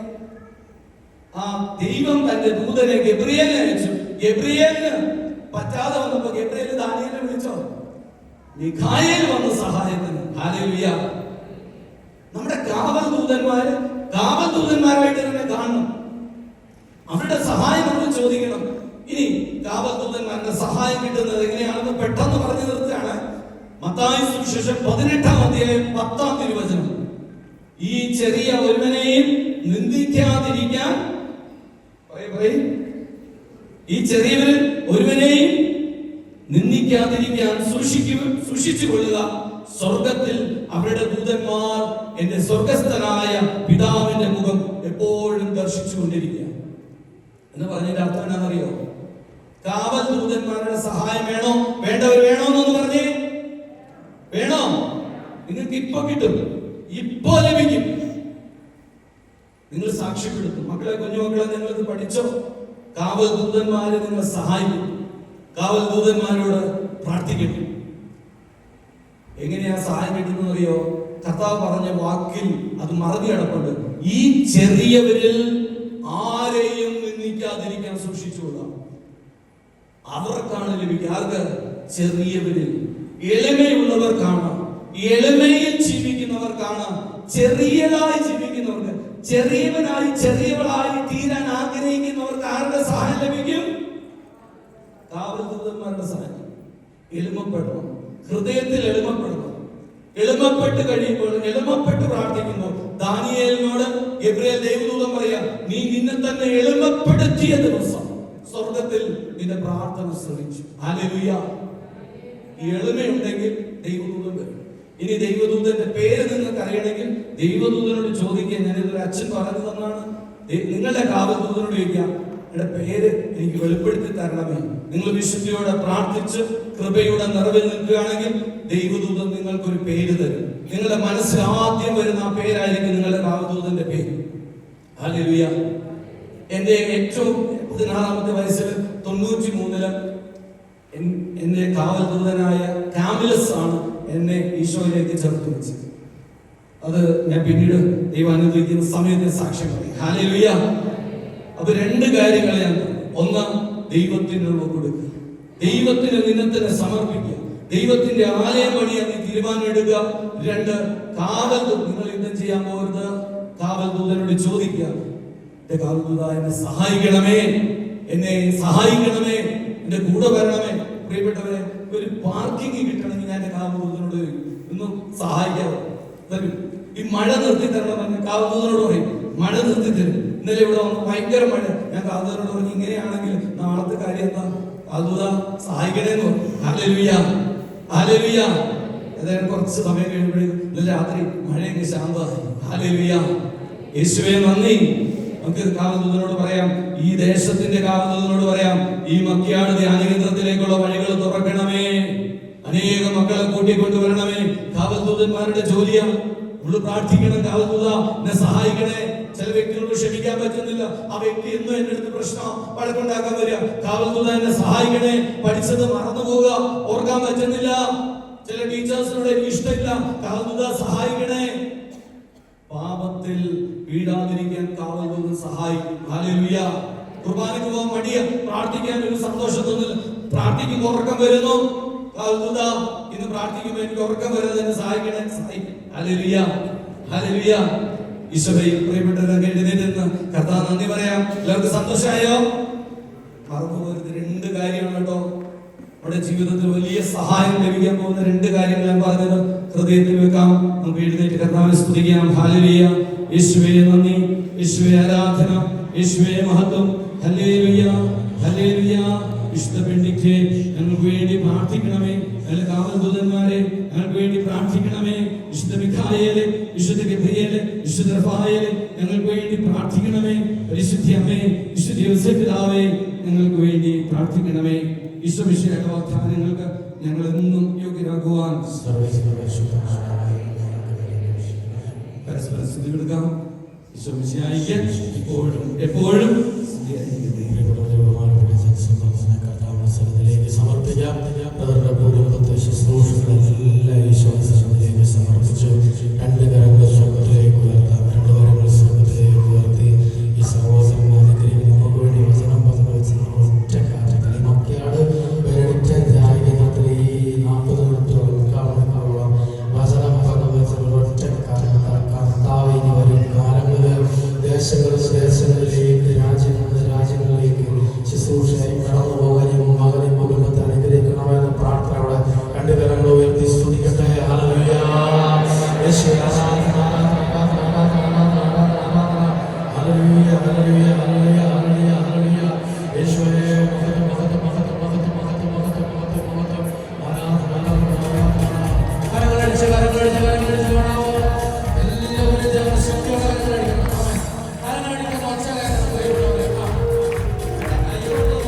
ആ ദൈവം തന്റെ ദൂതനെ ഗബ്രിയേലിനെ അയച്ചു. ഗബ്രിയേലിന് പറ്റാതെ വന്നപ്പോ ഗബ്രിയേൽ ദാനിയേലിനെ വിളിച്ചോ? മിഖായേൽ വന്ന് സഹായത്തിന്. ഹല്ലേലൂയ. നമ്മുടെ കാവൽ ദൂതന്മാരായിട്ട് തന്നെ കാണണം. അവരുടെ സഹായം നമ്മൾ ചോദിക്കണം. ഇനി കാവൽ ദൂതന്മാരുടെ സഹായം കിട്ടുന്നത് എങ്ങനെയാണെന്ന് പെട്ടെന്ന് പറഞ്ഞു നിർത്തുകയാണ്. മത്തായി സുവിശേഷം 18-ാം അധ്യായം 10-ാം തിരുവചനം. ഈ ചെറിയ ഒരുവനെയും നിന്ദിക്കാതിരിക്കാൻ, ഈ ചെറിയവരിൽ ഒരുവനെയും നിന്ദിക്കാതിരിക്കാൻ സൂക്ഷിച്ചു കൊള്ളുക. സ്വർഗത്തിൽ അവരുടെ ദൂതന്മാർ എന്റെ സ്വർഗസ്ഥനായ പിതാവിന്റെ മുഖം എപ്പോഴും ദർശിച്ചുകൊണ്ടിരിക്കുക എന്ന് പറഞ്ഞതിന്റെ അർത്ഥം എന്താണെന്നറിയോ? കാവൽ ദൂതന്മാരുടെ സഹായം വേണോ? വേണ്ടവർ വേണോ എന്നൊന്ന് പറഞ്ഞേ. വേണോ? നിങ്ങൾക്ക് ഇപ്പൊ കിട്ടും, ഇപ്പൊ ലഭിക്കും. നിങ്ങൾ സാക്ഷ്യപ്പെടുത്തും. മക്കളെ, കുഞ്ഞുമക്കളെ, നിങ്ങളിത് പഠിച്ചോ? കാവൽ ദൂതന്മാരെ നിങ്ങളെ സഹായിക്കും. കാവൽ ദൂതന്മാരോട് പ്രാർത്ഥിക്കണം. എങ്ങനെയാ സഹായം കിട്ടുന്നത് അറിയോ? കർത്താവ് പറഞ്ഞ വാക്കിൽ അത് മറന്നുകിടപ്പുണ്ട്. ഈ ചെറിയവരിൽ ആരെയും നിന്ദിക്കാതിരിക്കാൻ സൂക്ഷിച്ചുകൊള്ളാം. അവർക്കാണ് ലഭിക്കുക. ആർക്ക്? ചെറിയവരിൽ, എളിമയുള്ളവർക്കാണ്. എളിമയിൽ ജീവിക്കുന്നവർക്കാണ്. ചെറിയതായി ജീവിക്കുന്നവർക്ക്, ചെറിയവനായി ചെറിയവളായി തീരാൻ ആഗ്രഹിക്കുന്നവർക്ക് ആരുടെ സഹായം ലഭിക്കും? കാവൽ ദൂതന്മാരുടെ സഹായം. എളിമപ്പെടണം, ഹൃദയത്തിൽ എളിമപ്പെടണം. എളിമപ്പെട്ട് കഴിയുമ്പോൾ, എളിമപ്പെട്ട് പ്രാർത്ഥിക്കുമ്പോൾ, ദാനിയേലിനോട് ഗബ്രിയേൽ ദൈവദൂതൻ പറയാ, നീ നിന്നെ തന്നെ എളിമപ്പെടുത്തിയ ദിവസം സ്വർഗത്തിൽ നിന്റെ പ്രാർത്ഥന ശ്രമിച്ചു. ഹല്ലേലൂയ. എളിമയുണ്ടെങ്കിൽ ദൈവദൂതൻ വരും. ഇനി ദൈവദൂതന്റെ പേര് നിങ്ങൾക്ക് അറിയണമെങ്കിൽ ദൈവദൂതനോട് ചോദിക്കുക. ഞാനിതൊരു അച്ഛൻ പറഞ്ഞു തന്നാണ്. നിങ്ങളുടെ കാവൽ ദൂതനോട് ചോദിക്കാം, എന്റെ പേര് എനിക്ക് വെളിപ്പെടുത്തി തരണമേ. നിങ്ങൾ വിശുദ്ധിയോടെ പ്രാർത്ഥിച്ച് കൃപയുടെ നിറവിൽ നിൽക്കുകയാണെങ്കിൽ ദൈവദൂതൻ നിങ്ങൾക്കൊരു പേര് തരും. നിങ്ങളുടെ മനസ്സിൽ ആദ്യം വരുന്ന ആ പേരായിരിക്കും നിങ്ങളുടെ കാവൽദൂതന്റെ പേര്. ഹല്ലേലൂയ. എന്റെ ഏറ്റവും 16-ാമത്തെ വയസ്സിൽ 93-ല് എന്റെ കാവൽദൂതനായ കാമിലസ് ആണ് എന്നെ ഈശോയിലേക്ക് ചേർത്ത് വെച്ചത്. അത് ഞാൻ പിന്നീട് ദൈവം അനുഗ്രഹിക്കുന്ന സമയത്ത് സാക്ഷ്യം പറയും. ഹല്ലേലൂയ. അപ്പൊ 2 കാര്യങ്ങൾ ഞാൻ പറഞ്ഞു. ഒന്ന്, ദൈവത്തിനുള്ള കൊടുക്കുക. ദൈവത്തിന് നിന്നെ തന്നെ സമർപ്പിക്കുക. ദൈവത്തിന്റെ ആലയം പണിയാൻ നീ തീരുമാനം എടുക്കുക. 2, കാവൽ നിങ്ങൾ യുദ്ധം ചെയ്യാൻ പോകരുത്. കാവൽ ദൂതനോട് ചോദിക്കുക, എന്റെ കാവൽദൂത എന്നെ സഹായിക്കണമേ, എന്നെ സഹായിക്കണമേ, എന്റെ കൂടെ വരണമേ. പ്രിയപ്പെട്ടവരെ, ഒരു പാർക്കിംഗ് കിട്ടണമെങ്കിൽ ഞാൻ എന്റെ കാവൽദൂതനോട് ഒന്ന് സഹായിക്കാവോ തരും. ഈ മഴ നിർത്തി തരണമെന്ന് കാവൽദൂതനോട് പറയും. മഴ നിർത്തി തരും. ഇന്നലെ ഇവിടെ വന്ന് ഭയങ്കര മഴ. ഞാൻ കാവൽദൂതനോട് പറഞ്ഞു, ഇങ്ങനെയാണെങ്കിൽ നാളത്തെ കാര്യം എന്താ? കാവൽദൂത സഹായിക്കണേന്ന് പറഞ്ഞു. Hallelujah, hallelujah. ഏതായാലും കുറച്ച് സമയം കഴിയുമ്പോഴേക്കും ഇന്നലെ രാത്രി മഴയൊക്കെ ശാന്തമായി. ഹല്ലേലൂയ, യേശുവേ നന്ദി. നമുക്ക് കാവൽദൂതനോട് പറയാം, ഈ ദേശത്തിന്റെ കാവൽദൂതനോട് പറയാം, ഈ മക്കിയാട് ധ്യാന കേന്ദ്രത്തിലേക്കുള്ള വഴികൾ തുറക്കണമേ, അനേകം മക്കളെ കൂട്ടിക്കൊണ്ടുവരണമേ. കാവൽദൂതന്മാരുടെ ജോലിയാണ്. നമ്മൾ പ്രാർത്ഥിക്കണം. കാവൽദൂത എന്നെ സഹായിക്കണേ. ചില വ്യക്തികളോട് ക്ഷമിക്കാൻ പറ്റുന്നില്ല. ആ വ്യക്തി എന്നും എന്റെ അടുത്ത് പ്രശ്നം വഴക്കുണ്ടാക്കാൻ വരിക. കാവൽദൂത എന്നെ സഹായിക്കണേ. പഠിച്ചത് മറന്നു പോവുക, ഓർക്കാൻ പറ്റുന്നില്ല. ചില ടീച്ചേഴ്സിനോട് എനിക്ക് ഇഷ്ടമില്ല. കാവൽദൂത സഹായിക്കണേ. പാപത്തിൽ വീഴാതിരിക്കാൻ കാവൽദൂതൻ സഹായിക്കും. ഹല്ലേലൂയ. കുർബാനയ്ക്ക് പോകാൻ മടിയ, പ്രാർത്ഥിക്കാൻ ഒരു സന്തോഷം തോന്നില്ല. പ്രാർത്ഥിക്കുമ്പോൾ ഉറക്കം വരുന്നു. കാവൽദൂത ഇന്ന് പ്രാർത്ഥിക്കുമ്പോൾ എനിക്ക് ഉറക്കം വരുന്നത് എന്നെ സഹായിക്കണേ. സഹായിക്കും. Hallelujah, hallelujah. ഈശോയിൽ പ്രിയപ്പെട്ടവരൊക്കെ എഴുന്നേറ്റ് കർത്താവ് നന്ദി പറയാം. എല്ലാവർക്കും സന്തോഷമായോ? മറന്നുപോയത് 2 കാര്യമാണ് കേട്ടോ. നമ്മുടെ ജീവിതത്തിൽ വലിയ സഹായം ലഭിക്കാൻ പോകുന്ന 2 കാര്യങ്ങൾ ഞാൻ പറഞ്ഞത് ഹൃദയത്തിൽ വെക്കാം. നമുക്ക് എഴുന്നേറ്റ് കർത്താവിനെ സ്തുതിക്കാം. ഹല്ലേലൂയ. യേശുവേ നന്ദി, യേശുവേ ആരാധന, യേശുവേ മഹത്വം. Hallelujah, hallelujah. വിശുദ്ധ പെണ്ണിക്ക് ഞങ്ങൾക്ക് വേണ്ടി പ്രാർത്ഥിക്കണമേ. ഞങ്ങളുടെ കാവൽദൂതന്മാരെ ഞങ്ങൾക്ക് വേണ്ടി പ്രാർത്ഥിക്കണമേ. വിശുദ്ധ മിഖായേല്, വിശുദ്ധ ഗബ്രിയേല്, വിശുദ്ധ റഫായേല് ഞങ്ങൾക്ക് വേണ്ടി പ്രാർത്ഥിക്കണമേ. പരിശുദ്ധ അമ്മേ, വിശുദ്ധ യോസേഫ് പിതാവേ ഞങ്ങൾക്ക് വേണ്ടി പ്രാർത്ഥിക്കണമേ. ഈശോമിശിഹായുടെ വാഗ്ദാനങ്ങൾക്ക് ഞങ്ങൾ എന്നും യോഗ്യരാകുവാൻ പരസ്പരം സ്തുതി കൊടുക്കാം. ഈശോമിശിഹായിക്ക് ഇപ്പോഴും എപ്പോഴും സമർപ്പിക്കാം.